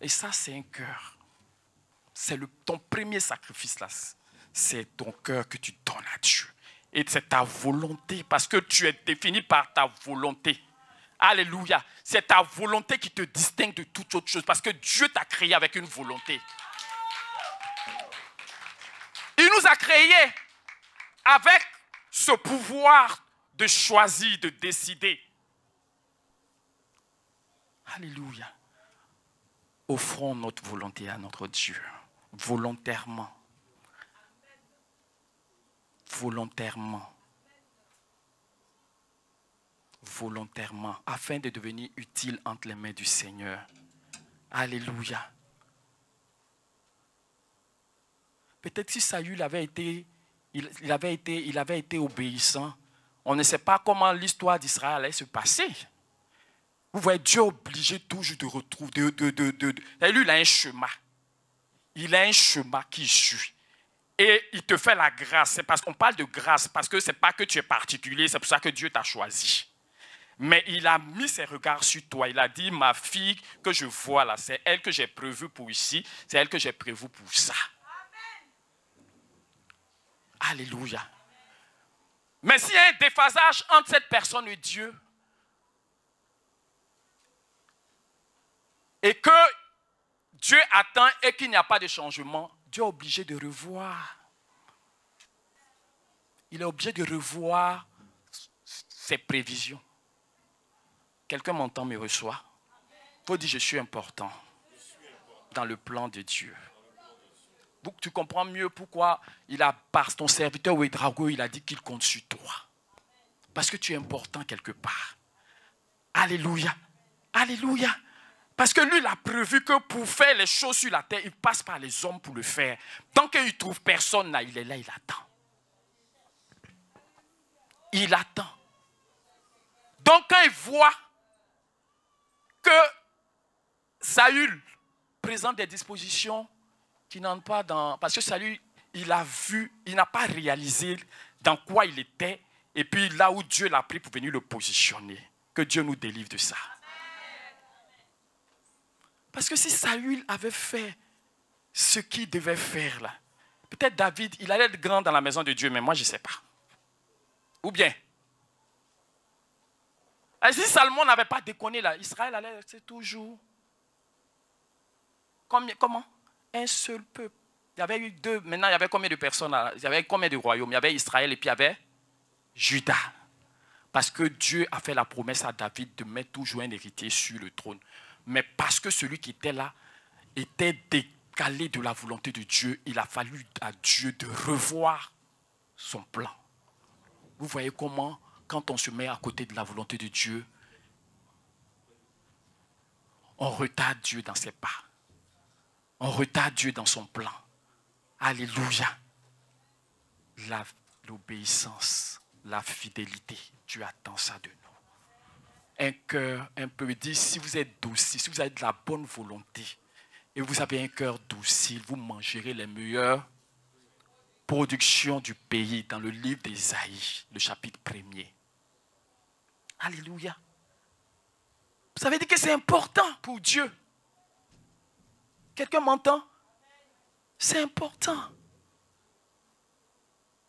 Et ça, c'est un cœur. C'est ton premier sacrifice là. C'est ton cœur que tu donnes à Dieu. Et c'est ta volonté, parce que tu es défini par ta volonté. Alléluia. C'est ta volonté qui te distingue de toute autre chose, parce que Dieu t'a créé avec une volonté. Il nous a créés avec ce pouvoir de choisir, de décider. Alléluia. Offrons notre volonté à notre Dieu, volontairement. Volontairement. Volontairement, afin de devenir utile entre les mains du Seigneur. Alléluia. Peut-être si Saül avait été obéissant, on ne sait pas comment l'histoire d'Israël allait se passer. Vous voyez, Dieu est obligé toujours de retrouver. Lui, il a un chemin. Il a un chemin qui suit. Et il te fait la grâce. C'est parce qu'on parle de grâce, parce que ce n'est pas que tu es particulier, c'est pour ça que Dieu t'a choisi. Mais il a mis ses regards sur toi. Il a dit, ma fille que je vois là, c'est elle que j'ai prévue pour ici, c'est elle que j'ai prévue pour ça. Amen. Alléluia. Mais s'il y a un déphasage entre cette personne et Dieu, et que Dieu attend et qu'il n'y a pas de changement, Dieu est obligé de revoir. Il est obligé de revoir ses prévisions. Quelqu'un m'entend, me reçoit. Il faut dire, je suis important dans le plan de Dieu. Tu comprends mieux pourquoi par ton serviteur Ouedraogo, il a dit qu'il compte sur toi. Parce que tu es important quelque part. Alléluia. Alléluia. Parce que lui, il a prévu que pour faire les choses sur la terre, il passe par les hommes pour le faire. Tant qu'il ne trouve personne là, il est là, il attend. Il attend. Donc quand il voit que Saül présente des dispositions qui n'entrent pas dans... Parce que Saül, il a vu, il n'a pas réalisé dans quoi il était, et puis là où Dieu l'a pris pour venir le positionner. Que Dieu nous délivre de ça. Parce que si Saül avait fait ce qu'il devait faire là, peut-être David, il allait être grand dans la maison de Dieu, mais moi je ne sais pas. Ou bien, si Salomon n'avait pas déconné là, Israël allait rester toujours. Comment? Un seul peuple. Il y avait eu deux, maintenant il y avait combien de personnes là? Il y avait combien de royaumes? Il y avait Israël et puis il y avait Juda. Parce que Dieu a fait la promesse à David de mettre toujours un héritier sur le trône. Mais parce que celui qui était là était décalé de la volonté de Dieu, il a fallu à Dieu de revoir son plan. Vous voyez comment, quand on se met à côté de la volonté de Dieu, on retarde Dieu dans ses pas. On retarde Dieu dans son plan. Alléluia. L'obéissance, la fidélité, Dieu attend ça de nous. Un cœur un peu dit, si vous êtes docile, si vous avez de la bonne volonté et vous avez un cœur docile, vous mangerez les meilleurs production du pays dans le livre d'Ésaïe, le chapitre 1er. Alléluia. Ça veut dire que c'est important pour Dieu. Quelqu'un m'entend? C'est important.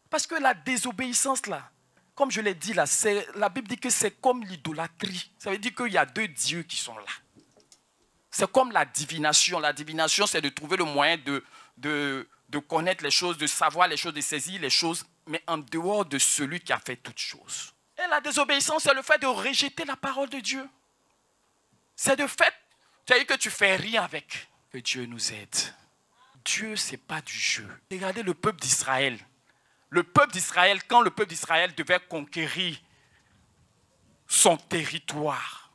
Parce que la désobéissance, là, comme je l'ai dit, là, la Bible dit que c'est comme l'idolâtrie. Ça veut dire qu'il y a deux dieux qui sont là. C'est comme la divination. La divination, c'est de trouver le moyen de connaître les choses, de savoir les choses, de saisir les choses, mais en dehors de celui qui a fait toutes choses. Et la désobéissance, c'est le fait de rejeter la parole de Dieu. C'est de fait, c'est-à-dire que tu ne fais rien avec. Que Dieu nous aide. Dieu, ce n'est pas du jeu. Regardez le peuple d'Israël. Le peuple d'Israël, quand le peuple d'Israël devait conquérir son territoire,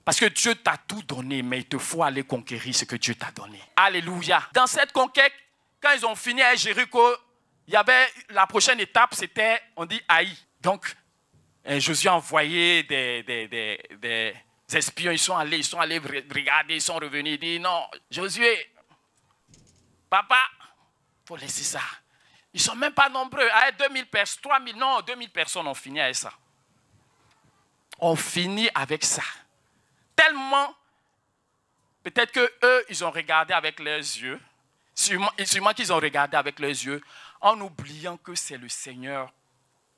parce que Dieu t'a tout donné, mais il te faut aller conquérir ce que Dieu t'a donné. Alléluia. Dans cette conquête, quand ils ont fini à Jéricho, il y avait la prochaine étape, c'était, on dit, Haï. Donc, Josué a envoyé des espions, ils sont allés regarder, ils sont revenus, ils disent, non, Josué, papa, il faut laisser ça. Ils ne sont même pas nombreux. 2000 personnes, 3000, non, 2000 personnes ont fini avec ça. On finit avec ça. Tellement, peut-être qu'eux, ils ont regardé avec leurs yeux, sûrement qu'ils ont regardé avec leurs yeux, en oubliant que c'est le Seigneur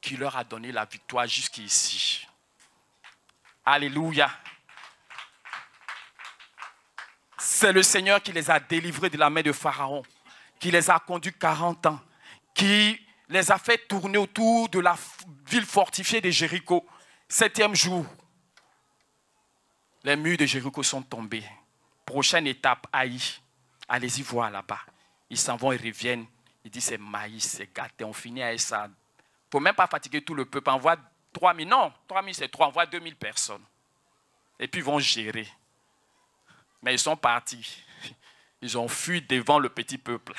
qui leur a donné la victoire jusqu'ici. Alléluia. C'est le Seigneur qui les a délivrés de la main de Pharaon, qui les a conduits 40 ans, qui les a fait tourner autour de la ville fortifiée de Jéricho. 7e jour, les murs de Jéricho sont tombés. Prochaine étape, Haï. Allez-y voir là-bas. Ils s'en vont, ils reviennent. Ils disent c'est maïs, c'est gâté. On finit avec ça. Il ne faut même pas fatiguer tout le peuple. Envoie 3000, non, 3000 c'est trop. Envoie 2000 personnes. Et puis ils vont gérer. Mais ils sont partis. Ils ont fui devant le petit peuple.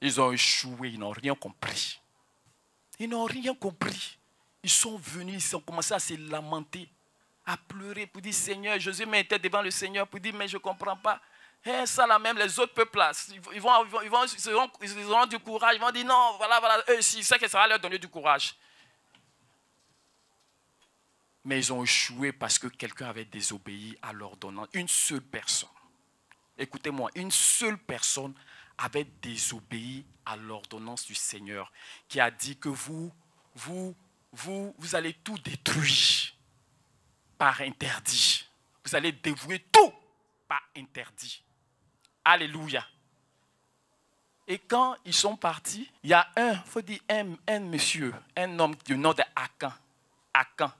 Ils ont échoué, ils n'ont rien compris. Ils n'ont rien compris. Ils sont venus, ils ont commencé à se lamenter, à pleurer pour dire Seigneur, Josué mettait devant le Seigneur pour dire mais je ne comprends pas. Et ça là même, les autres peuples là, ils auront du courage, ils vont dire non, voilà, eux aussi, c'est que ça va leur donner du courage. Mais ils ont échoué parce que quelqu'un avait désobéi à l'ordonnance. Une seule personne. Écoutez-moi, une seule personne avait désobéi à l'ordonnance du Seigneur qui a dit que vous allez tout détruire par interdit. Vous allez dévouer tout par interdit. Alléluia. Et quand ils sont partis, il y a il faut dire un monsieur, un homme du nom de Akan. Akan.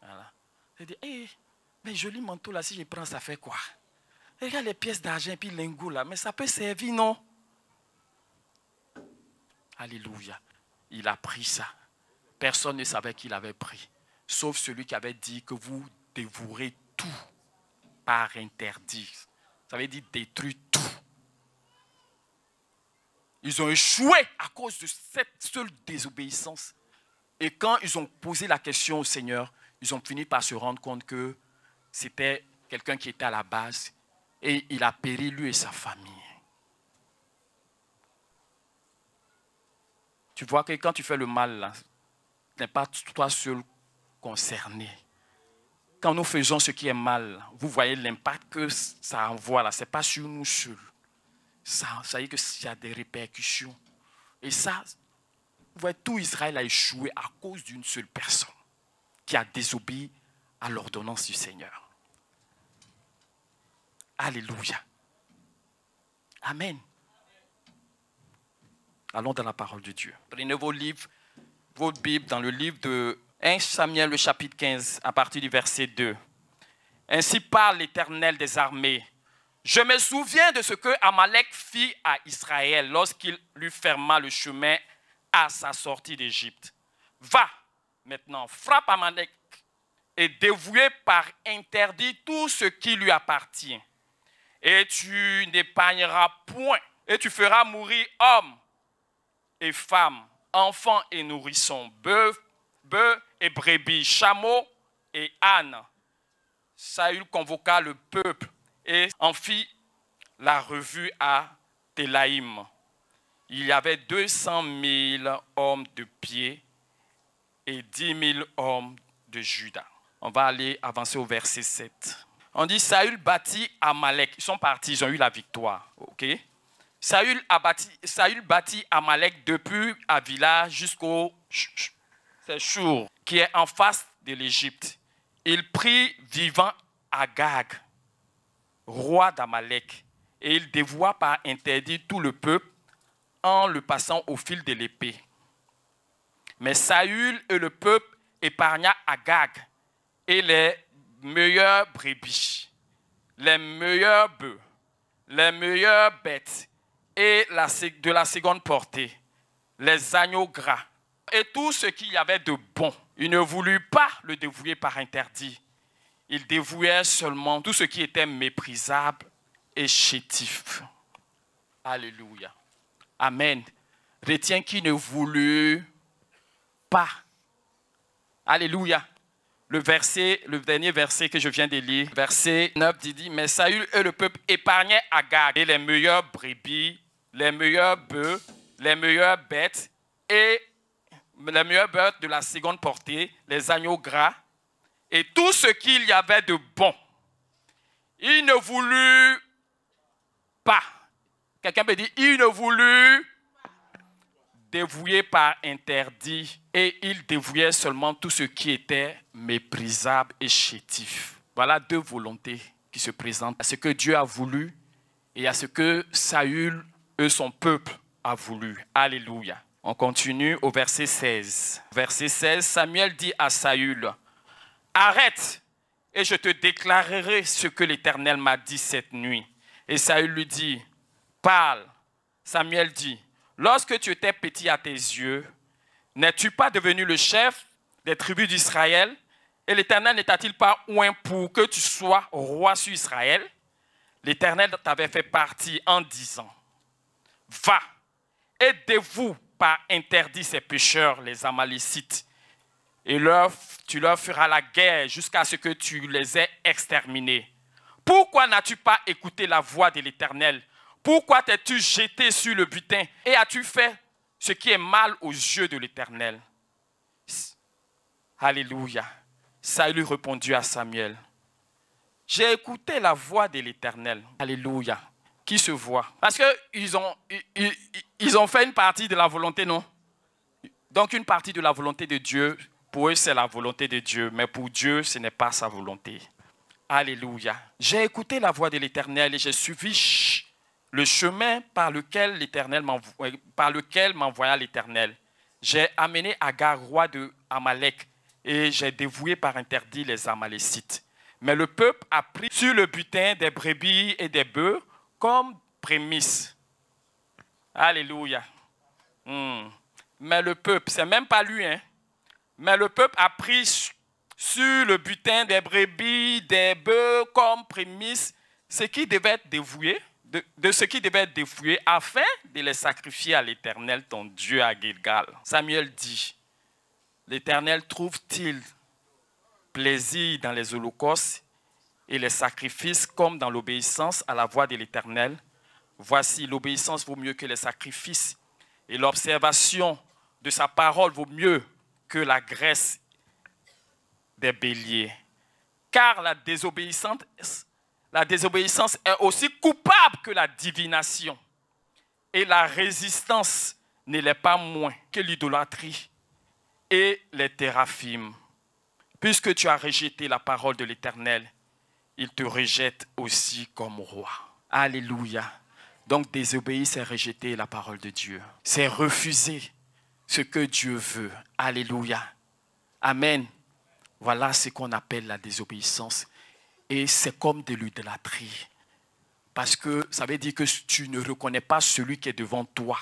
Voilà. Il dit, mais joli manteau là, si je prends, ça fait quoi? Regarde les pièces d'argent et puis lingots là, mais ça peut servir, non? Alléluia. Il a pris ça. Personne ne savait qu'il avait pris, sauf celui qui avait dit que vous dévouerez tout par interdit. Ça veut dire détruire tout. Ils ont échoué à cause de cette seule désobéissance. Et quand ils ont posé la question au Seigneur, ils ont fini par se rendre compte que c'était quelqu'un qui était à la base et il a péri lui et sa famille. Tu vois que quand tu fais le mal, là, ce n'est pas toi seul concerné. Quand nous faisons ce qui est mal, vous voyez l'impact que ça envoie là, ce n'est pas sur nous seuls. Ça veut dire qu'il y a des répercussions. Et ça, vous voyez, tout Israël a échoué à cause d'une seule personne qui a désobéi à l'ordonnance du Seigneur. Alléluia. Amen. Allons dans la parole de Dieu. Prenez vos livres, votre Bible dans le livre de 1 Samuel, le chapitre 15, à partir du verset 2. Ainsi parle l'Éternel des armées. Je me souviens de ce que Amalek fit à Israël lorsqu'il lui ferma le chemin à sa sortie d'Égypte. Va maintenant, frappe Amalek et dévouer par interdit tout ce qui lui appartient. Et tu n'épargneras point, et tu feras mourir hommes et femmes, enfants et nourrissons, bœufs et brebis, chameaux et ânes. Saül convoqua le peuple et en fit la revue à Télaïm. Il y avait 200 000 hommes de pied et 10 000 hommes de Juda. On va aller avancer au verset 7. On dit Saül bâtit Amalek. Ils sont partis, ils ont eu la victoire. Okay? Saül bâtit Amalek depuis Avila jusqu'au Shur, qui est en face de l'Égypte. Il prit vivant Agag, roi d'Amalek, et il dévoua par interdit tout le peuple en le passant au fil de l'épée. Mais Saül et le peuple épargna Agag et les meilleurs brebis, les meilleurs bœufs, les meilleures bêtes et de la seconde portée, les agneaux gras et tout ce qu'il y avait de bon. Il ne voulut pas le dévouer par interdit. Il dévouait seulement tout ce qui était méprisable et chétif. Alléluia. Amen. Retiens qui ne voulut pas. Alléluia. Le dernier verset que je viens de lire, verset 9, dit, mais Saül et le peuple épargnaient Agag et les meilleurs brebis, les meilleurs bœufs, les meilleures bêtes et les meilleures bêtes de la seconde portée, les agneaux gras et tout ce qu'il y avait de bon. Il ne voulut pas. Quelqu'un peut dire, il ne voulut dévouer par interdit et il dévouait seulement tout ce qui était méprisable et chétif. Voilà deux volontés qui se présentent. À ce que Dieu a voulu et à ce que Saül et son peuple a voulu. Alléluia. On continue au verset 16. Verset 16, Samuel dit à Saül, arrête et je te déclarerai ce que l'Éternel m'a dit cette nuit. Et Saül lui dit, parle. Samuel dit, lorsque tu étais petit à tes yeux, n'es-tu pas devenu le chef des tribus d'Israël? Et l'Éternel ne t'a-t-il pas oint pour que tu sois roi sur Israël? L'Éternel t'avait fait partie en disant, va et dévoue par interdit ces pécheurs, les Amalécites, et tu leur feras la guerre jusqu'à ce que tu les aies exterminés. Pourquoi n'as-tu pas écouté la voix de l'Éternel? Pourquoi t'es-tu jeté sur le butin et as-tu fait ce qui est mal aux yeux de l'Éternel? Alléluia. Saül répondit à Samuel, j'ai écouté la voix de l'Éternel. Alléluia. Qui se voit? Parce qu'ils ont fait une partie de la volonté, non? Donc une partie de la volonté de Dieu, pour eux c'est la volonté de Dieu, mais pour Dieu ce n'est pas sa volonté. Alléluia. J'ai écouté la voix de l'Éternel et j'ai suivi le chemin par lequel m'envoya l'Éternel. J'ai amené Agag, roi de Amalek, et j'ai dévoué par interdit les Amalécites. Mais le peuple a pris sur le butin des brebis et des bœufs comme prémisse. Alléluia. Mais le peuple, c'est même pas lui, hein. Mais le peuple a pris sur le butin des brebis, des bœufs comme prémisse ce qui devait être dévoué, de ce qui devait être dévoué afin de les sacrifier à l'Éternel, ton Dieu, à Gilgal. Samuel dit, l'Éternel trouve-t-il plaisir dans les holocaustes et les sacrifices comme dans l'obéissance à la voix de l'Éternel? Voici, l'obéissance vaut mieux que les sacrifices et l'observation de sa parole vaut mieux que la graisse des béliers. Car la désobéissance est aussi coupable que la divination. Et la résistance ne l'est pas moins que l'idolâtrie et les téraphimes. Puisque tu as rejeté la parole de l'Éternel, il te rejette aussi comme roi. Alléluia. Donc désobéir, c'est rejeter la parole de Dieu. C'est refuser ce que Dieu veut. Alléluia. Amen. Voilà ce qu'on appelle la désobéissance. Et c'est comme de l'idolâtrie. Parce que ça veut dire que tu ne reconnais pas celui qui est devant toi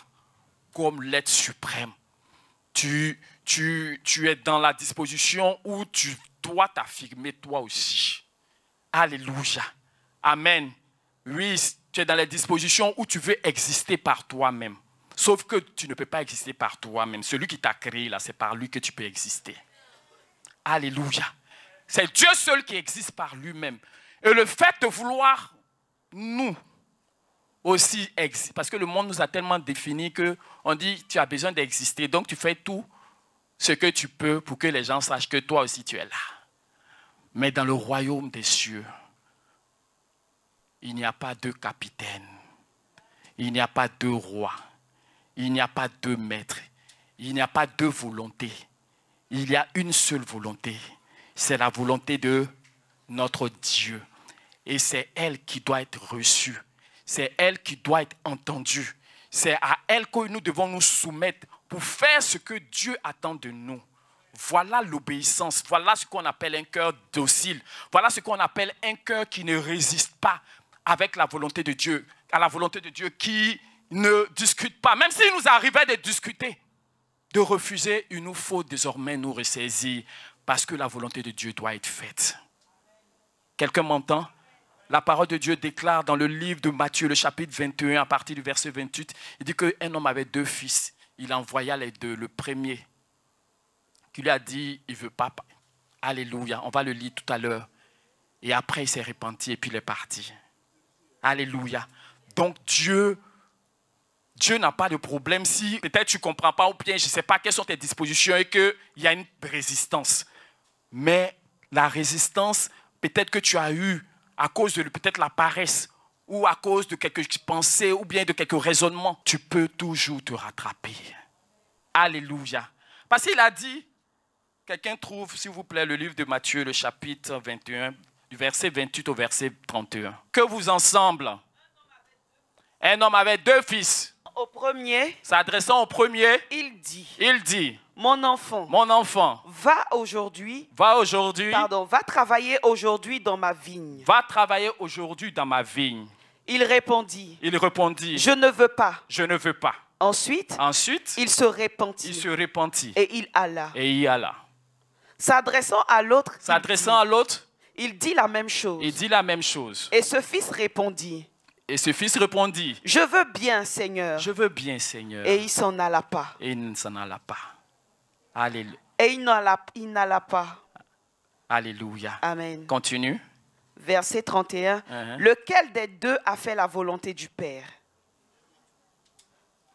comme l'être suprême. Tu es dans la disposition où tu dois t'affirmer toi aussi. Alléluia. Amen. Oui, tu es dans la disposition où tu veux exister par toi-même. Sauf que tu ne peux pas exister par toi-même. Celui qui t'a créé, là, c'est par lui que tu peux exister. Alléluia. C'est Dieu seul qui existe par lui-même. Et le fait de vouloir nous aussi parce que le monde nous a tellement défini qu'on dit tu as besoin d'exister, donc tu fais tout ce que tu peux pour que les gens sachent que toi aussi tu es là. Mais dans le royaume des cieux, il n'y a pas deux capitaines, il n'y a pas deux rois, il n'y a pas deux maîtres, il n'y a pas deux volontés. Il y a une seule volonté, c'est la volonté de notre Dieu. Et c'est elle qui doit être reçue, c'est elle qui doit être entendue. C'est à elle que nous devons nous soumettre pour faire ce que Dieu attend de nous. Voilà l'obéissance, voilà ce qu'on appelle un cœur docile. Voilà ce qu'on appelle un cœur qui ne résiste pas avec la volonté de Dieu, à la volonté de Dieu, qui ne discute pas. Même s'il nous arrivait de discuter, de refuser, il nous faut désormais nous ressaisir parce que la volonté de Dieu doit être faite. Quelqu'un m'entend? La parole de Dieu déclare dans le livre de Matthieu, le chapitre 21, à partir du verset 28, il dit qu'un homme avait 2 fils. Il envoya les 2. Le premier, qui lui a dit, il ne veut pas. Alléluia, on va le lire tout à l'heure. Et après, il s'est repenti et puis il est parti. Alléluia. Donc Dieu n'a pas de problème si peut-être tu ne comprends pas ou bien je ne sais pas quelles sont tes dispositions et qu'il y a une résistance. Mais la résistance, peut-être que tu as eu à cause de peut-être la paresse ou à cause de quelques pensées ou bien de quelques raisonnements, tu peux toujours te rattraper. Alléluia. Parce qu'il a dit, quelqu'un trouve, s'il vous plaît, le livre de Matthieu, le chapitre 21, du verset 28 au verset 31. Que vous ensemble, un homme avait 2 fils. Au premier, S'adressant au premier, il dit, mon enfant, va aujourd'hui, va travailler aujourd'hui dans ma vigne. Va travailler aujourd'hui dans ma vigne. Il répondit, je ne veux pas. Je ne veux pas. Ensuite, il se repentit. Et il alla. S'adressant à l'autre, il dit la même chose. Et ce fils répondit, je veux bien, Seigneur. Et il s'en alla pas. Alléluia. Et il n'alla pas. Alléluia. Amen. Continue. Verset 31. Lequel des 2 a fait la volonté du Père?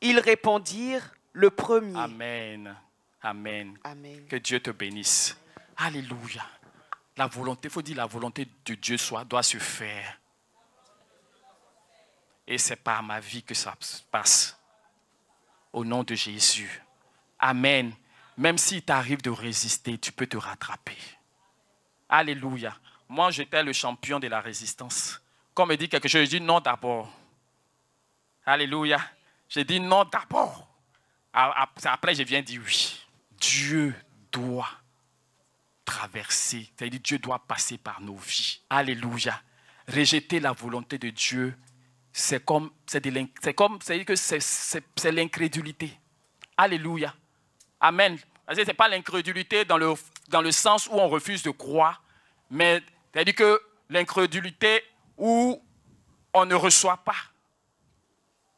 Ils répondirent, le premier. Amen. Amen. Que Dieu te bénisse. Alléluia. La volonté, il faut dire la volonté de Dieu doit se faire. Et c'est par ma vie que ça se passe. Au nom de Jésus. Amen. Même s'il t'arrive de résister, tu peux te rattraper. Alléluia. Moi, j'étais le champion de la résistance. Quand on me dit quelque chose, je dis non d'abord. Alléluia. Je dis non d'abord. Après, je viens dire oui. Dieu doit traverser. C'est-à-dire Dieu doit passer par nos vies. Alléluia. Rejeter la volonté de Dieu, c'est l'incrédulité. Alléluia. Amen. Ce n'est pas l'incrédulité dans le sens où on refuse de croire, mais c'est-à-dire que l'incrédulité où on ne reçoit pas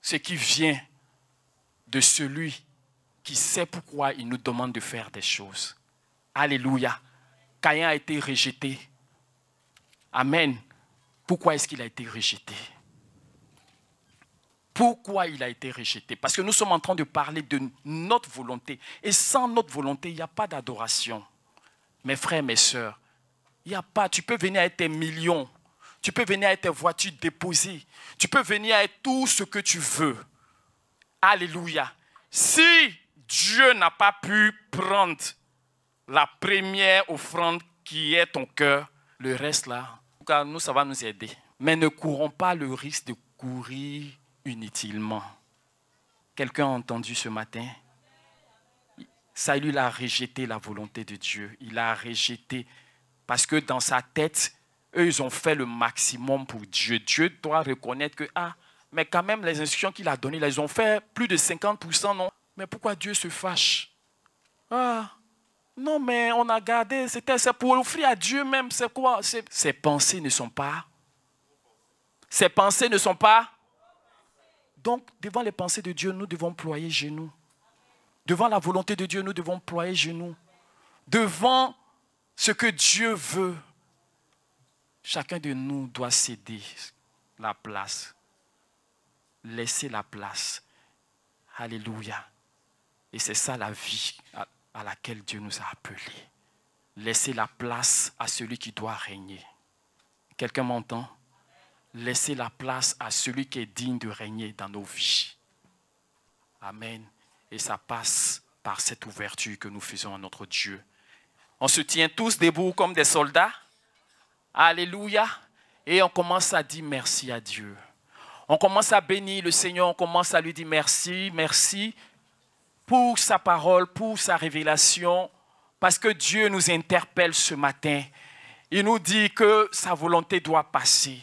ce qui vient de celui qui sait pourquoi il nous demande de faire des choses. Alléluia. Caïn a été rejeté. Amen. Pourquoi est-ce qu'il a été rejeté? Pourquoi il a été rejeté? Parce que nous sommes en train de parler de notre volonté. Et sans notre volonté, il n'y a pas d'adoration. Mes frères, mes sœurs, il n'y a pas. Tu peux venir avec tes millions. Tu peux venir avec tes voitures déposées. Tu peux venir avec tout ce que tu veux. Alléluia. Si Dieu n'a pas pu prendre la première offrande qui est ton cœur, le reste là, nous, ça va nous aider. Mais ne courons pas le risque de courir inutilement. Quelqu'un a entendu ce matin? Saül, il a rejeté la volonté de Dieu. Il a rejeté parce que dans sa tête, eux, ils ont fait le maximum pour Dieu. Dieu doit reconnaître que, mais quand même, les instructions qu'il a données, ils ont fait plus de 50%, non? Mais pourquoi Dieu se fâche? Non, mais on a gardé, c'est pour offrir à Dieu même, c'est quoi? Ces pensées ne sont pas. Donc, devant les pensées de Dieu, nous devons ployer genoux. Devant la volonté de Dieu, nous devons ployer genoux. Devant ce que Dieu veut, chacun de nous doit céder la place. laisser la place. Alléluia. Et c'est ça la vie à laquelle Dieu nous a appelés. Laisser la place à celui qui doit régner. Quelqu'un m'entend? Laisser la place à celui qui est digne de régner dans nos vies. Amen. Et ça passe par cette ouverture que nous faisons à notre Dieu. On se tient tous debout comme des soldats. Alléluia. Et on commence à dire merci à Dieu. On commence à bénir le Seigneur. On commence à lui dire merci, merci pour sa parole, pour sa révélation. Parce que Dieu nous interpelle ce matin. Il nous dit que sa volonté doit passer.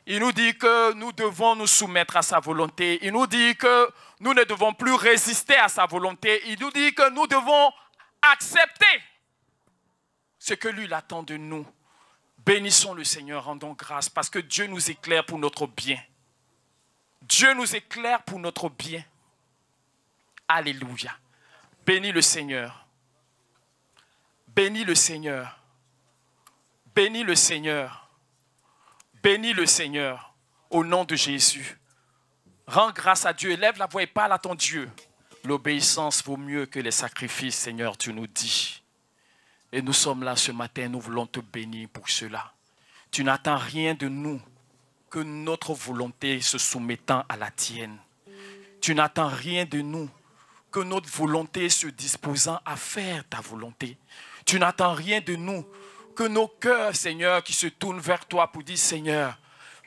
Il nous dit que nous devons nous soumettre à sa volonté. Il nous dit que nous ne devons plus résister à sa volonté. Il nous dit que nous devons accepter ce que lui attend de nous. Bénissons le Seigneur, rendons grâce parce que Dieu nous éclaire pour notre bien. Dieu nous éclaire pour notre bien. Alléluia. Bénis le Seigneur. Bénis le Seigneur. Bénis le Seigneur. Bénis le Seigneur au nom de Jésus. Rends grâce à Dieu. Lève la voix et parle à ton Dieu. L'obéissance vaut mieux que les sacrifices, Seigneur, tu nous dis. Et nous sommes là ce matin, nous voulons te bénir pour cela. Tu n'attends rien de nous que notre volonté se soumettant à la tienne. Tu n'attends rien de nous que notre volonté se disposant à faire ta volonté. Tu n'attends rien de nous que nos cœurs, Seigneur, qui se tournent vers toi pour dire, Seigneur,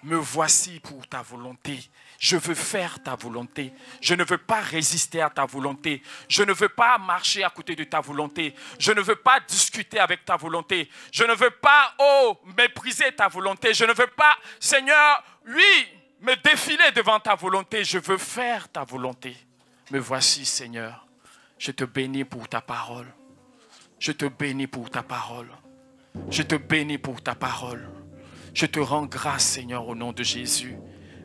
me voici pour ta volonté. Je veux faire ta volonté. Je ne veux pas résister à ta volonté. Je ne veux pas marcher à côté de ta volonté. Je ne veux pas discuter avec ta volonté. Je ne veux pas, mépriser ta volonté. Je ne veux pas, Seigneur, oui, me défiler devant ta volonté. Je veux faire ta volonté. Me voici, Seigneur. Je te bénis pour ta parole. Je te bénis pour ta parole. Je te bénis pour ta parole. Je te rends grâce, Seigneur, au nom de Jésus.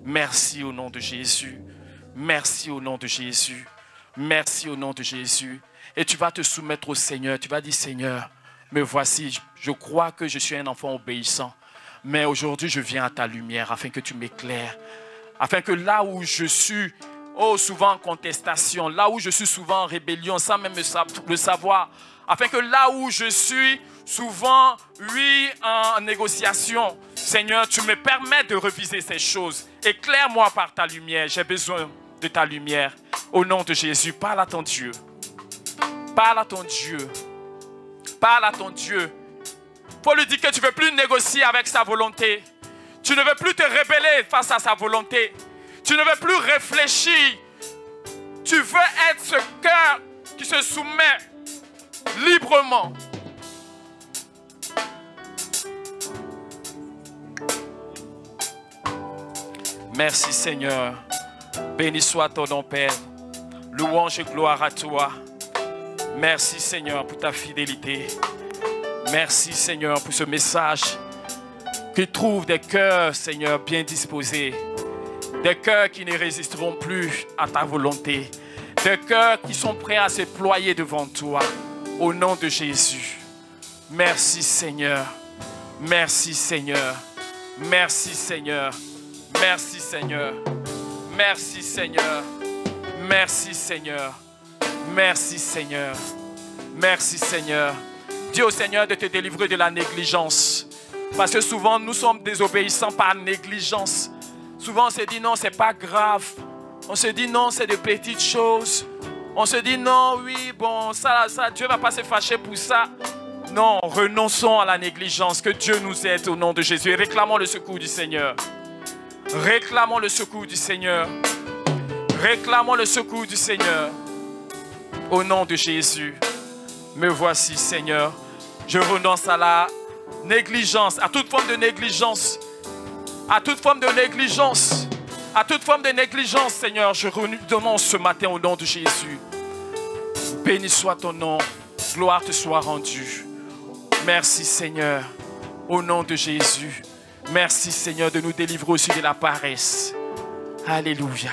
Merci au nom de Jésus. Merci au nom de Jésus. Merci au nom de Jésus. Et tu vas te soumettre au Seigneur. Tu vas dire, Seigneur, me voici. Je crois que je suis un enfant obéissant. Mais aujourd'hui, je viens à ta lumière afin que tu m'éclaires. Afin que là où je suis, souvent en contestation, là où je suis souvent en rébellion, sans même le savoir, afin que là où je suis souvent, oui, en négociation, Seigneur, tu me permets de reviser ces choses. Éclaire-moi par ta lumière. J'ai besoin de ta lumière. Au nom de Jésus, parle à ton Dieu. Parle à ton Dieu. Parle à ton Dieu. Faut lui dire que tu ne veux plus négocier avec sa volonté. Tu ne veux plus te rebeller face à sa volonté. Tu ne veux plus réfléchir. Tu veux être ce cœur qui se soumet librement. Merci Seigneur. Béni soit ton nom Père. Louange et gloire à toi. Merci Seigneur pour ta fidélité. Merci Seigneur pour ce message qui trouve des cœurs Seigneur bien disposés. Des cœurs qui ne résisteront plus à ta volonté. Des cœurs qui sont prêts à se ployer devant toi. Au nom de Jésus. Merci Seigneur. Merci Seigneur. Merci Seigneur. Merci Seigneur. Merci Seigneur. Merci Seigneur. Merci Seigneur. Merci Seigneur. Dis au Seigneur de te délivrer de la négligence. Parce que souvent nous sommes désobéissants par négligence. Souvent on se dit non, c'est pas grave. On se dit non, c'est de petites choses. On se dit non, oui, bon, ça, Dieu ne va pas se fâcher pour ça. Non, renonçons à la négligence. Que Dieu nous aide au nom de Jésus. Et réclamons le secours du Seigneur. Réclamons le secours du Seigneur. Réclamons le secours du Seigneur. Au nom de Jésus. Me voici, Seigneur. Je renonce à la négligence, à toute forme de négligence. À toute forme de négligence. À toute forme de négligence, Seigneur. Je renonce ce matin au nom de Jésus. Béni soit ton nom. Gloire te soit rendue. Merci, Seigneur. Au nom de Jésus. Merci Seigneur de nous délivrer aussi de la paresse. Alléluia.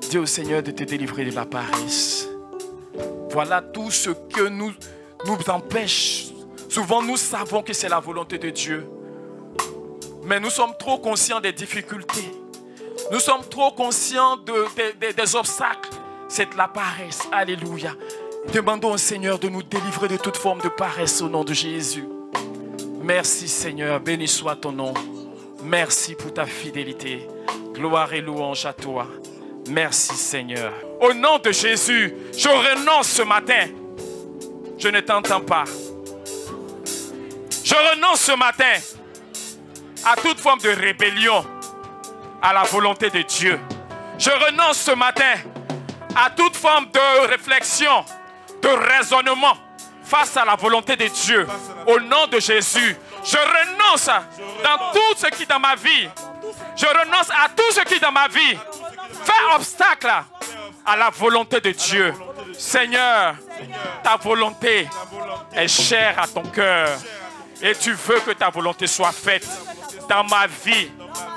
Dis au Seigneur de te délivrer de la paresse. Voilà tout ce que nous empêche. Souvent nous savons que c'est la volonté de Dieu. Mais nous sommes trop conscients des difficultés. Nous sommes trop conscients des obstacles. C'est de la paresse. Alléluia. Demandons au Seigneur de nous délivrer de toute forme de paresse au nom de Jésus. Merci Seigneur, béni soit ton nom. Merci pour ta fidélité. Gloire et louange à toi. Merci Seigneur. Au nom de Jésus, je renonce ce matin. Je ne t'entends pas. Je renonce ce matin à toute forme de rébellion à la volonté de Dieu. Je renonce ce matin à toute forme de réflexion, de raisonnement face à la volonté de Dieu. Au nom de Jésus, je renonce dans tout ce qui est dans ma vie. Je renonce à tout ce qui est dans ma vie fait obstacle à la volonté de Dieu. Seigneur, ta volonté est chère à ton cœur et tu veux que ta volonté soit faite dans ma vie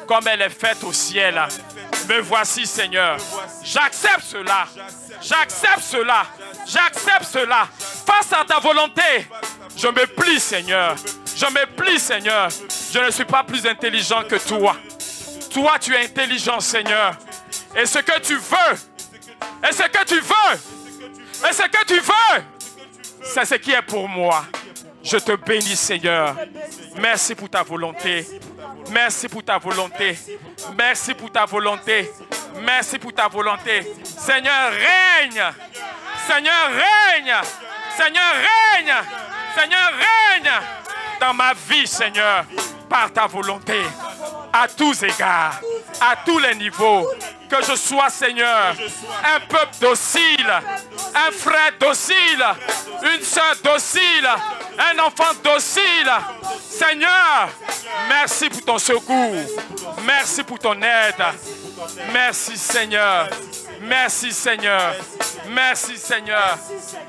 comme elle est faite au ciel. Me voici, Seigneur. J'accepte cela. J'accepte cela. J'accepte cela. Face à ta volonté, je me plie, Seigneur. Je me plie, Seigneur. Je ne suis pas plus intelligent que toi. Toi, tu es intelligent, Seigneur. Et ce que tu veux, et ce que tu veux, et ce que tu veux, c'est ce qui est pour moi. Je te bénis, Seigneur. Merci pour ta volonté. Merci pour ta volonté. Merci pour ta volonté. Merci pour ta volonté. Seigneur, règne. Seigneur, règne. Seigneur, règne. Seigneur, règne dans ma vie, Seigneur, par ta volonté. À tous égards, à tous les niveaux. Que je sois, Seigneur, un peuple docile, un frère docile, une soeur docile, un enfant docile. Seigneur, merci pour ton secours. Merci pour ton aide. Merci, Seigneur. Merci, Seigneur. Merci, Seigneur.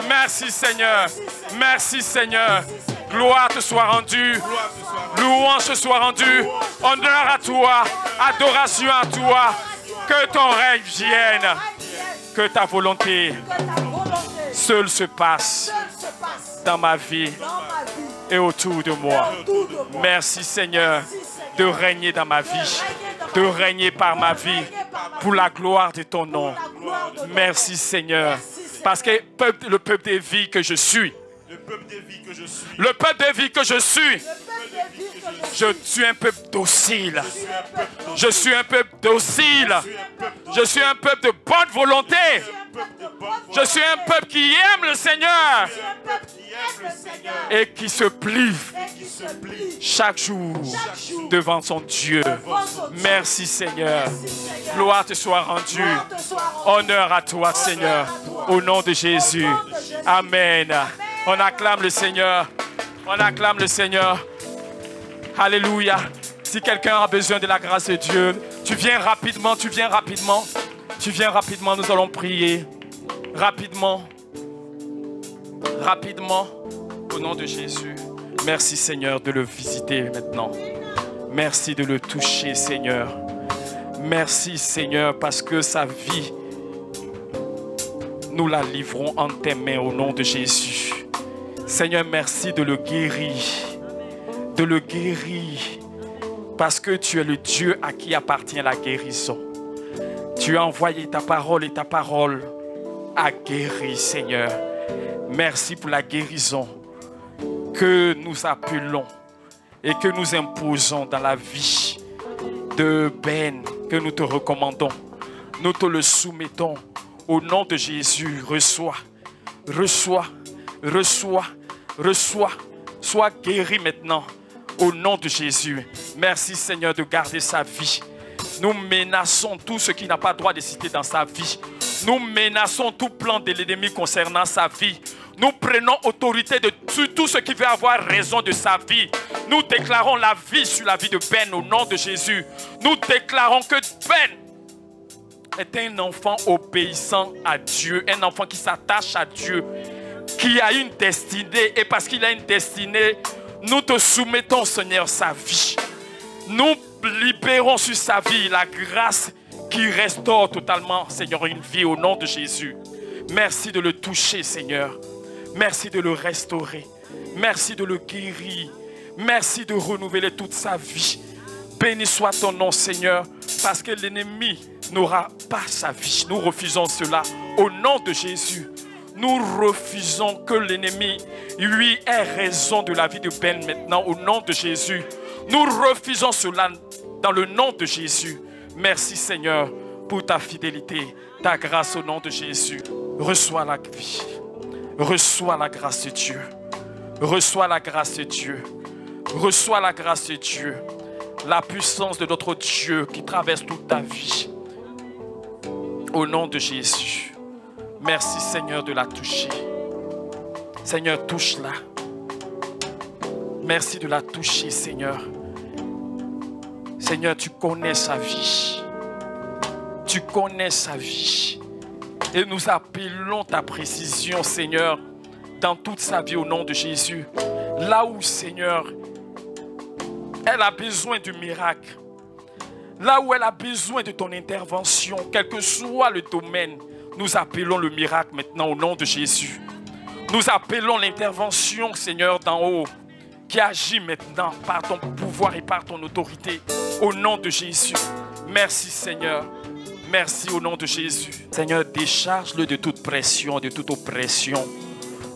Merci, Seigneur. Merci, Seigneur. Gloire te soit rendue. Louange te soit rendue. Honneur à toi. Adoration à toi. Que ton règne vienne. Que ta volonté seule se passe dans ma vie et autour de moi. Merci Seigneur de régner dans ma vie, de régner par ma vie pour la gloire de ton nom. Merci Seigneur, parce que le peuple de vie que je suis, le peuple de vie que je suis, je suis un peuple docile. Je suis un peuple docile. Je suis un peuple de bonne volonté. Je suis un peuple qui aime le Seigneur et qui se plie chaque jour devant son Dieu. Merci Seigneur. Gloire te soit rendue. Honneur à toi Seigneur. Au nom de Jésus. Amen. On acclame le Seigneur. On acclame le Seigneur. Alléluia. Si quelqu'un a besoin de la grâce de Dieu, tu viens rapidement, tu viens rapidement. Tu viens rapidement, nous allons prier. Rapidement. Rapidement. Au nom de Jésus. Merci Seigneur de le visiter maintenant. Merci de le toucher Seigneur. Merci Seigneur parce que sa vie, nous la livrons en tes mains au nom de Jésus. Seigneur, merci de le guérir. De le guérir. Parce que tu es le Dieu à qui appartient la guérison. Tu as envoyé ta parole et ta parole a guéri, Seigneur. Merci pour la guérison que nous appelons et que nous imposons dans la vie de Ben, que nous te recommandons. Nous te le soumettons. Au nom de Jésus, reçois, reçois, reçois, reçois. Sois guéri maintenant. Au nom de Jésus. Merci Seigneur de garder sa vie. Nous menaçons tout ce qui n'a pas droit de citer dans sa vie. Nous menaçons tout plan de l'ennemi concernant sa vie. Nous prenons autorité de tout ce qui veut avoir raison de sa vie. Nous déclarons la vie sur la vie de Ben au nom de Jésus. Nous déclarons que Ben est un enfant obéissant à Dieu. Un enfant qui s'attache à Dieu. Qui a une destinée. Et parce qu'il a une destinée, nous te soumettons, Seigneur, sa vie. Nous libérons sur sa vie la grâce qui restaure totalement, Seigneur, une vie au nom de Jésus. Merci de le toucher, Seigneur. Merci de le restaurer. Merci de le guérir. Merci de renouveler toute sa vie. Béni soit ton nom, Seigneur. parce que l'ennemi n'aura pas sa vie. Nous refusons cela au nom de Jésus. Nous refusons que l'ennemi, lui, ait raison de la vie de Ben maintenant au nom de Jésus. Nous refusons cela dans le nom de Jésus. Merci Seigneur pour ta fidélité, ta grâce au nom de Jésus. Reçois la vie. Reçois la grâce de Dieu. Reçois la grâce de Dieu. Reçois la grâce de Dieu. La puissance de notre Dieu qui traverse toute ta vie. Au nom de Jésus. Merci Seigneur de la toucher. Seigneur, touche-la. Merci de la toucher, Seigneur. Seigneur, tu connais sa vie. Tu connais sa vie. Et nous appelons ta précision, Seigneur, dans toute sa vie au nom de Jésus. Là où, Seigneur, elle a besoin du miracle. Là où elle a besoin de ton intervention, quel que soit le domaine, nous appelons le miracle maintenant au nom de Jésus. Nous appelons l'intervention, Seigneur, d'en haut, qui agit maintenant par ton pouvoir et par ton autorité, au nom de Jésus. Merci, Seigneur. Merci au nom de Jésus. Seigneur, décharge-le de toute pression, de toute oppression.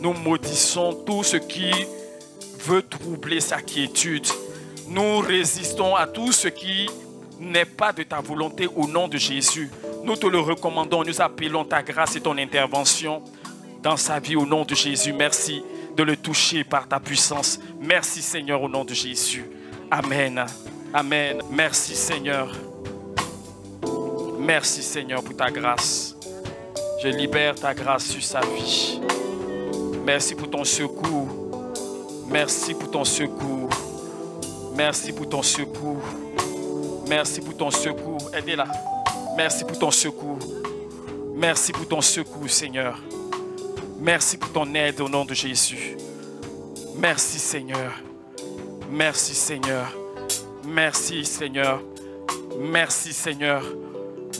Nous maudissons tout ce qui veut troubler sa quiétude. Nous résistons à tout ce qui n'est pas de ta volonté au nom de Jésus. Nous te le recommandons, nous appelons ta grâce et ton intervention dans sa vie au nom de Jésus. Merci de le toucher par ta puissance. Merci Seigneur au nom de Jésus. Amen. Amen. Merci Seigneur. Merci Seigneur pour ta grâce. Je libère ta grâce sur sa vie. Merci pour ton secours. Merci pour ton secours. Merci pour ton secours. Merci pour ton secours. Aidez-la. Merci pour ton secours. Merci pour ton secours, Seigneur. Merci pour ton aide au nom de Jésus. Merci, Seigneur. Merci, Seigneur. Merci, Seigneur. Merci, Seigneur.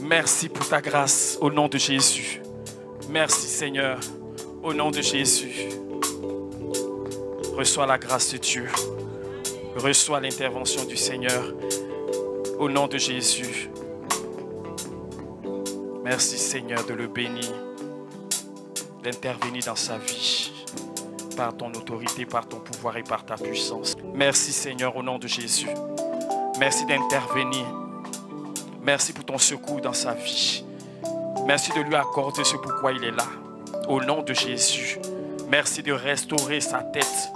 Merci pour ta grâce au nom de Jésus. Merci, Seigneur. Au nom de Jésus. Reçois la grâce de Dieu. Reçois l'intervention du Seigneur. Au nom de Jésus. Merci Seigneur de le bénir, d'intervenir dans sa vie, par ton autorité, par ton pouvoir et par ta puissance. Merci Seigneur au nom de Jésus. Merci d'intervenir. Merci pour ton secours dans sa vie. Merci de lui accorder ce pourquoi il est là. Au nom de Jésus. Merci de restaurer sa tête.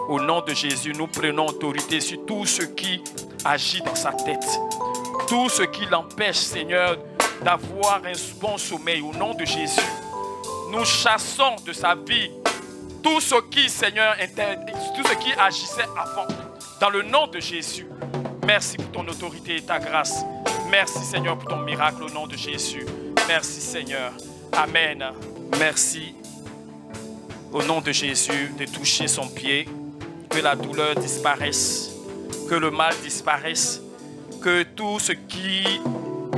Au nom de Jésus, nous prenons autorité sur tout ce qui agit dans sa tête. Tout ce qui l'empêche, Seigneur, d'avoir un bon sommeil au nom de Jésus. Nous chassons de sa vie tout ce qui, Seigneur, tout ce qui agissait avant. Dans le nom de Jésus. Merci pour ton autorité et ta grâce. Merci, Seigneur, pour ton miracle au nom de Jésus. Merci, Seigneur. Amen. Merci, au nom de Jésus, de toucher son pied. Que la douleur disparaisse. Que le mal disparaisse. Que tout ce qui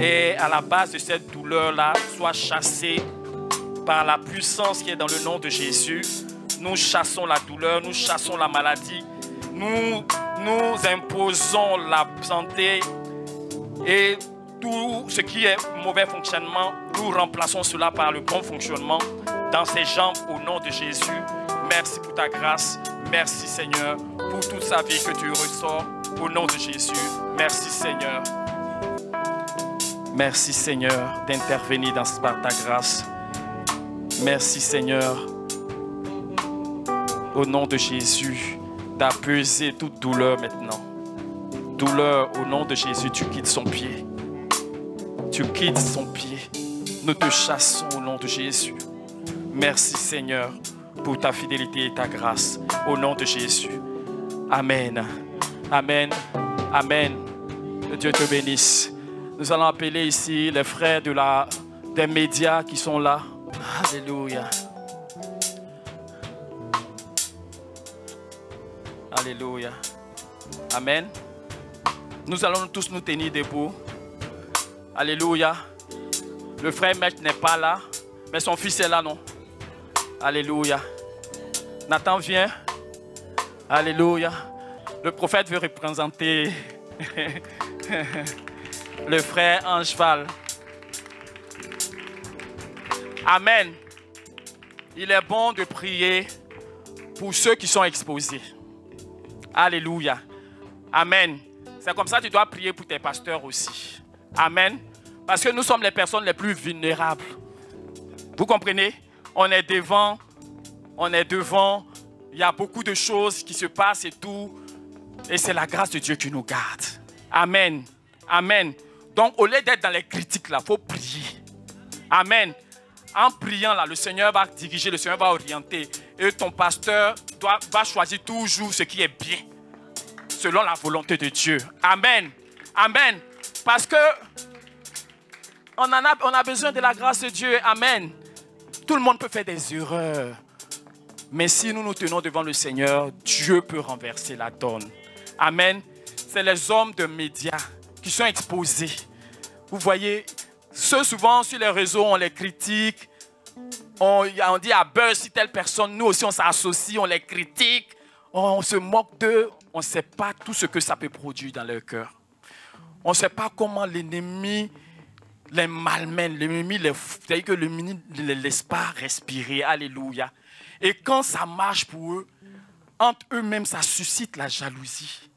et à la base de cette douleur-là, soit chassée par la puissance qui est dans le nom de Jésus. Nous chassons la douleur, nous chassons la maladie, nous imposons la santé et tout ce qui est mauvais fonctionnement, nous remplaçons cela par le bon fonctionnement dans ses jambes au nom de Jésus. Merci pour ta grâce, merci Seigneur pour toute sa vie que tu ressors au nom de Jésus. Merci Seigneur. Merci Seigneur d'intervenir par ta grâce. Merci Seigneur, au nom de Jésus, d'apaiser toute douleur maintenant. Douleur, au nom de Jésus, tu quittes son pied. Tu quittes son pied. Nous te chassons au nom de Jésus. Merci Seigneur pour ta fidélité et ta grâce. Au nom de Jésus. Amen. Amen. Amen. Que Dieu te bénisse. Nous allons appeler ici les frères des médias qui sont là. Alléluia. Alléluia. Amen. Nous allons tous nous tenir debout. Alléluia. Le frère Maître n'est pas là, mais son fils est là, non? Alléluia. Nathan vient. Alléluia. Le prophète veut représenter Le frère Angeval. Amen. Il est bon de prier pour ceux qui sont exposés. Alléluia. Amen. C'est comme ça que tu dois prier pour tes pasteurs aussi. Amen. Parce que nous sommes les personnes les plus vulnérables. Vous comprenez? On est devant. Il y a beaucoup de choses qui se passent et tout. Et c'est la grâce de Dieu qui nous garde. Amen. Amen. Donc, au lieu d'être dans les critiques, il faut prier. Amen. En priant, là, le Seigneur va diriger, le Seigneur va orienter. Et ton pasteur va choisir toujours ce qui est bien. Selon la volonté de Dieu. Amen. Amen. Parce que on a besoin de la grâce de Dieu. Amen. Tout le monde peut faire des erreurs. Mais si nous nous tenons devant le Seigneur, Dieu peut renverser la donne. Amen. C'est les hommes de médias qui sont exposés. Vous voyez, ceux souvent sur les réseaux, on les critique. On dit à buzz si telle personne, nous aussi on s'associe, on les critique. On se moque d'eux. On ne sait pas tout ce que ça peut produire dans leur cœur. On ne sait pas comment l'ennemi les malmène. C'est-à-dire que l'ennemi ne les laisse pas respirer. Alléluia. Et quand ça marche pour eux, entre eux-mêmes, ça suscite la jalousie.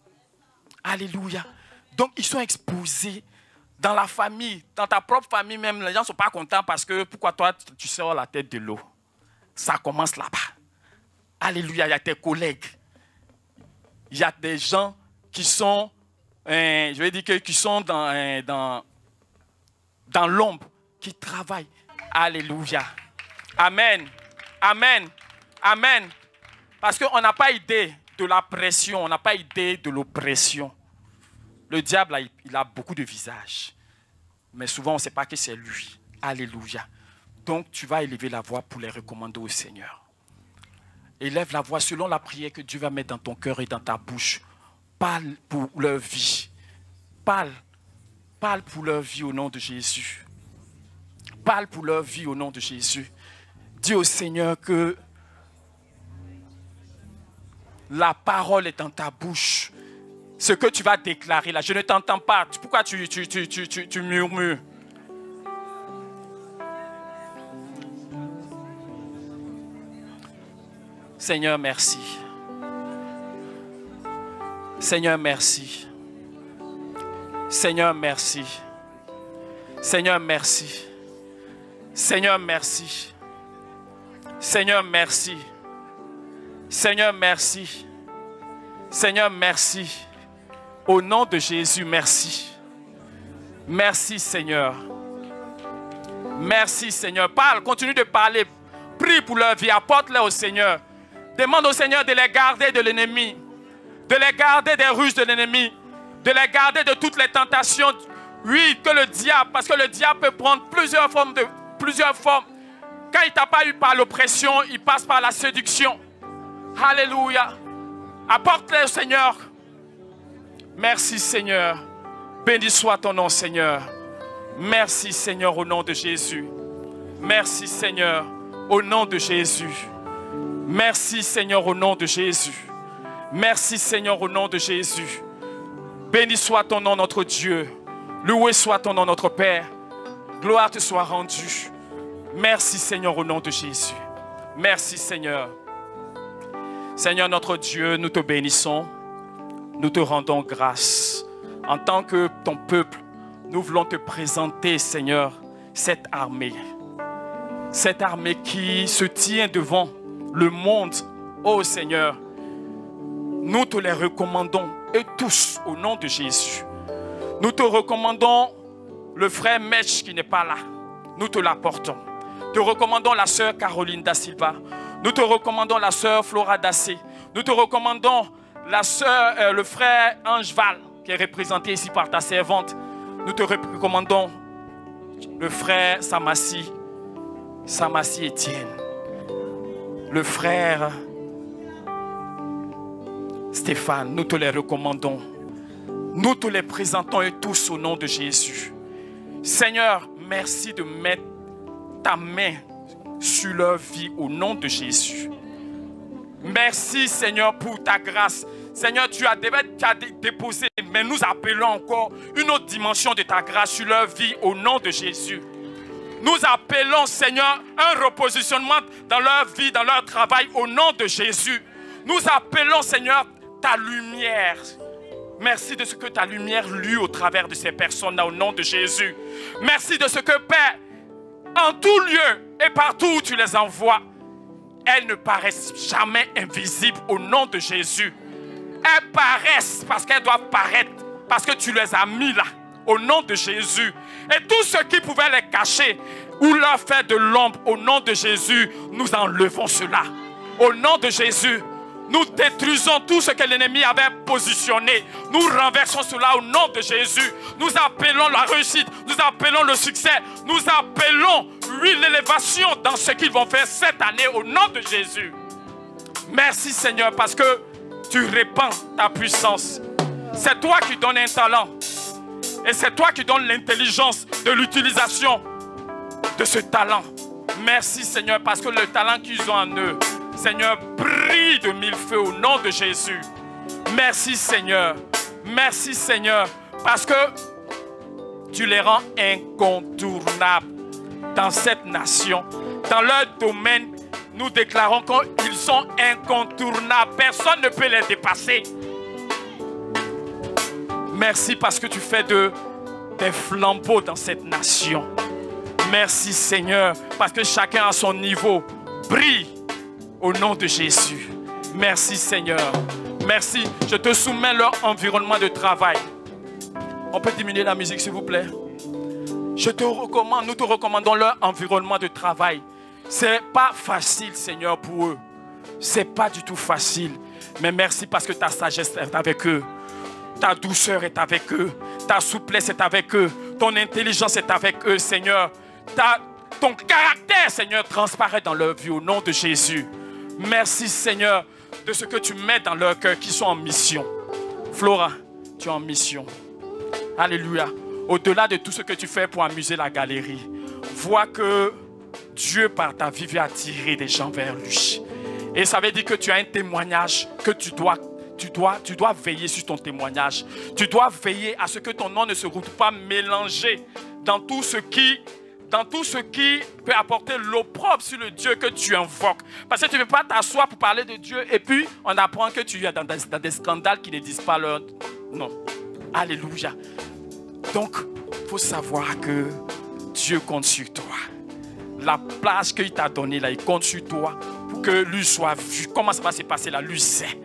Alléluia. Donc, ils sont exposés dans la famille, dans ta propre famille même. Les gens ne sont pas contents parce que pourquoi toi, tu sors la tête de l'eau. Ça commence là-bas. Alléluia. Il y a tes collègues. Il y a des gens qui sont, je vais dire qui sont dans l'ombre, qui travaillent. Alléluia. Amen. Amen. Amen. Parce qu'on n'a pas idée de la pression, on n'a pas idée de l'oppression. Le diable, il a beaucoup de visages. Mais souvent, on ne sait pas que c'est lui. Alléluia. Donc, tu vas élever la voix pour les recommander au Seigneur. Élève la voix selon la prière que Dieu va mettre dans ton cœur et dans ta bouche. Parle pour leur vie. Parle pour leur vie au nom de Jésus. Parle pour leur vie au nom de Jésus. Dis au Seigneur que la parole est dans ta bouche. Ce que tu vas déclarer là, je ne t'entends pas. Pourquoi tu murmures? Seigneur, merci. Seigneur, merci. Seigneur, merci. Seigneur, merci. Seigneur, merci. Seigneur, merci. Seigneur, merci. Seigneur, merci. Au nom de Jésus, merci. Merci, Seigneur. Merci, Seigneur. Parle, continue de parler. Prie pour leur vie, apporte-les au Seigneur. Demande au Seigneur de les garder de l'ennemi, de les garder des ruses de l'ennemi, de les garder de toutes les tentations. Oui, que le diable, parce que le diable peut prendre plusieurs formes. Quand il ne t'a pas eu par l'oppression, il passe par la séduction. Alléluia. Apporte-les au Seigneur. Merci, Seigneur. Béni soit ton nom, Seigneur. Merci, Seigneur, au nom de Jésus. Merci, Seigneur, au nom de Jésus. Merci, Seigneur, au nom de Jésus. Merci, Seigneur, au nom de Jésus. Béni soit ton nom, notre Dieu. Loué soit ton nom, notre Père. Gloire te soit rendue. Merci, Seigneur, au nom de Jésus. Merci, Seigneur. Seigneur, notre Dieu, nous te bénissons. Nous te rendons grâce. En tant que ton peuple, nous voulons te présenter, Seigneur, cette armée. Cette armée qui se tient devant le monde, oh Seigneur, nous te les recommandons, et tous, au nom de Jésus. Nous te recommandons le frère Mech qui n'est pas là. Nous te l'apportons. Te recommandons la sœur Caroline Da Silva. Nous te recommandons la sœur Flora Dassé. Nous te recommandons le frère Angeval, qui est représenté ici par ta servante. Nous te recommandons le frère Samassi Etienne. Le frère Stéphane, nous te les recommandons. Nous te les présentons et tous au nom de Jésus. Seigneur, merci de mettre ta main sur leur vie au nom de Jésus. Merci, Seigneur, pour ta grâce. Seigneur, tu as déposé mais nous appelons encore une autre dimension de ta grâce sur leur vie au nom de Jésus. Nous appelons, Seigneur, un repositionnement dans leur vie, dans leur travail au nom de Jésus. Nous appelons, Seigneur, ta lumière. Merci de ce que ta lumière luit au travers de ces personnes-là au nom de Jésus. Merci de ce que, Père, en tout lieu et partout où tu les envoies, elles ne paraissent jamais invisibles au nom de Jésus. Elles paraissent parce qu'elles doivent paraître, parce que tu les as mis là, au nom de Jésus. Et tout ce qui pouvait les cacher ou leur faire de l'ombre, au nom de Jésus, nous enlevons cela. Au nom de Jésus, nous détruisons tout ce que l'ennemi avait positionné. Nous renversons cela au nom de Jésus. Nous appelons la réussite, nous appelons le succès, nous appelons, oui, l'élévation dans ce qu'ils vont faire cette année au nom de Jésus. Merci Seigneur parce que tu répands ta puissance. C'est toi qui donnes un talent. Et c'est toi qui donnes l'intelligence de l'utilisation de ce talent. Merci Seigneur parce que le talent qu'ils ont en eux, Seigneur, brille de mille feux au nom de Jésus. Merci Seigneur. Merci Seigneur parce que tu les rends incontournables dans cette nation. Dans leur domaine, nous déclarons qu'ils sont incontournables. Personne ne peut les dépasser. Merci parce que tu fais des flambeaux dans cette nation. Merci Seigneur parce que chacun à son niveau brille au nom de Jésus. Merci Seigneur. Merci. Je te soumets leur environnement de travail. On peut diminuer la musique s'il vous plaît. Je te recommande, nous te recommandons leur environnement de travail. C'est pas facile Seigneur pour eux. C'est pas du tout facile. Mais merci parce que ta sagesse est avec eux. Ta douceur est avec eux. Ta souplesse est avec eux. Ton intelligence est avec eux, Seigneur. Ton caractère, Seigneur, transparaît dans leur vie au nom de Jésus. Merci, Seigneur, de ce que tu mets dans leur cœur qui sont en mission. Flora, tu es en mission. Alléluia. Au-delà de tout ce que tu fais pour amuser la galerie, vois que Dieu, par ta vie, veut attirer des gens vers lui. Et ça veut dire que tu as un témoignage que tu dois veiller sur ton témoignage. Tu dois veiller à ce que ton nom ne se retrouve pas mélangé dans tout ce qui peut apporter l'opprobre sur le Dieu que tu invoques. Parce que tu ne peux pas t'asseoir pour parler de Dieu et puis on apprend que tu es dans des scandales qui ne disent pas leur nom. Alléluia. Donc, il faut savoir que Dieu compte sur toi. La place qu'il t'a donnée là, il compte sur toi pour que lui soit vu. Comment ça va se passer là? Lui sait.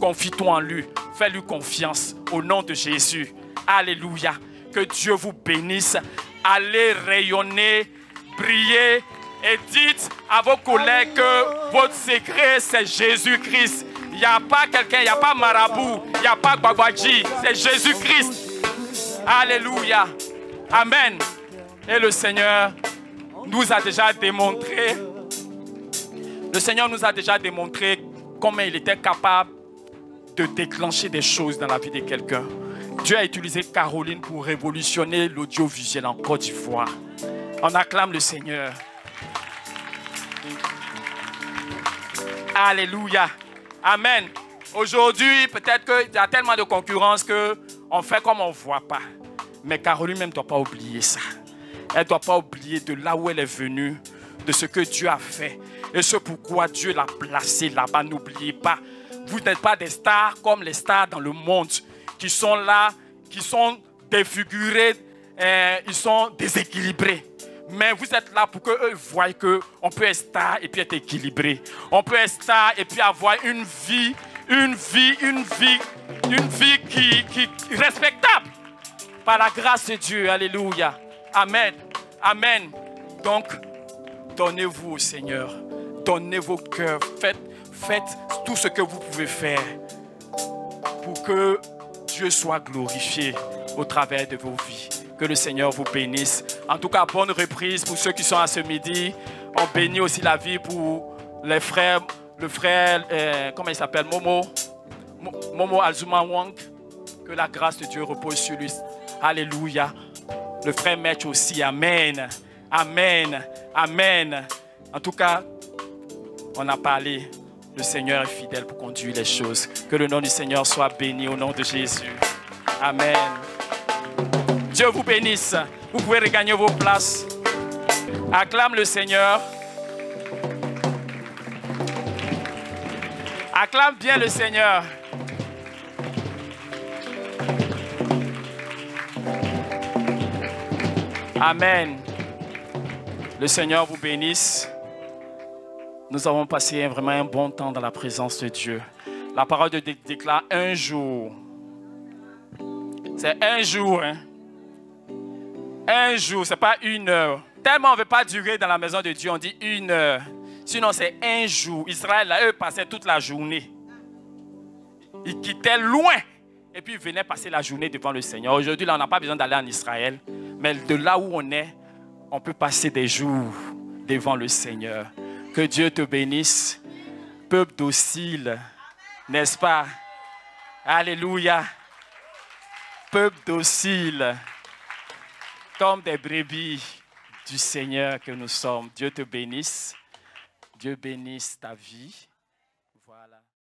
Confie-toi en lui. Fais-lui confiance au nom de Jésus. Alléluia. Que Dieu vous bénisse. Allez rayonner, briller et dites à vos collègues que votre secret c'est Jésus-Christ. Il n'y a pas quelqu'un, il n'y a pas marabout, il n'y a pas Gbagwadji, c'est Jésus-Christ. Alléluia. Amen. Et le Seigneur nous a déjà démontré, comment il était capable de déclencher des choses dans la vie de quelqu'un. Dieu a utilisé Caroline pour révolutionner l'audiovisuel en Côte d'Ivoire. On acclame le Seigneur. Alléluia. Amen. Aujourd'hui, peut-être qu'il y a tellement de concurrence qu'on fait comme on ne voit pas. Mais Caroline même ne doit pas oublier ça. Elle ne doit pas oublier de là où elle est venue, de ce que Dieu a fait. Et ce pourquoi Dieu l'a placée là-bas. N'oubliez pas, vous n'êtes pas des stars comme les stars dans le monde qui sont là, qui sont défigurés, ils sont déséquilibrés. Mais vous êtes là pour qu'eux voient qu'on peut être star et puis être équilibré. On peut être star et puis avoir une vie qui est respectable par la grâce de Dieu. Alléluia. Amen. Amen. Donc, donnez-vous au Seigneur. Donnez vos cœurs. Faites tout ce que vous pouvez faire pour que Dieu soit glorifié au travers de vos vies. Que le Seigneur vous bénisse. En tout cas, bonne reprise pour ceux qui sont à ce midi. On bénit aussi la vie pour les frères, le frère, comment il s'appelle, Momo Azuma Wang. Que la grâce de Dieu repose sur lui. Alléluia. Le frère Match aussi. Amen. Amen. Amen. En tout cas, on a parlé. Le Seigneur est fidèle pour conduire les choses. Que le nom du Seigneur soit béni au nom de Jésus. Amen. Dieu vous bénisse. Vous pouvez regagner vos places. Acclame le Seigneur. Acclame bien le Seigneur. Amen. Le Seigneur vous bénisse. Nous avons passé vraiment un bon temps dans la présence de Dieu. La parole de Dieu déclare un jour. C'est un jour. Hein? Un jour, ce n'est pas une heure. Tellement on ne veut pas durer dans la maison de Dieu, on dit une heure. Sinon, c'est un jour. Israël, là, eux, passaient toute la journée. Ils quittaient loin. Et puis, ils venaient passer la journée devant le Seigneur. Aujourd'hui, là, on n'a pas besoin d'aller en Israël. Mais de là où on est, on peut passer des jours devant le Seigneur. Que Dieu te bénisse. Peuple docile, n'est-ce pas? Alléluia. Peuple docile, comme des brebis du Seigneur que nous sommes. Dieu te bénisse. Dieu bénisse ta vie.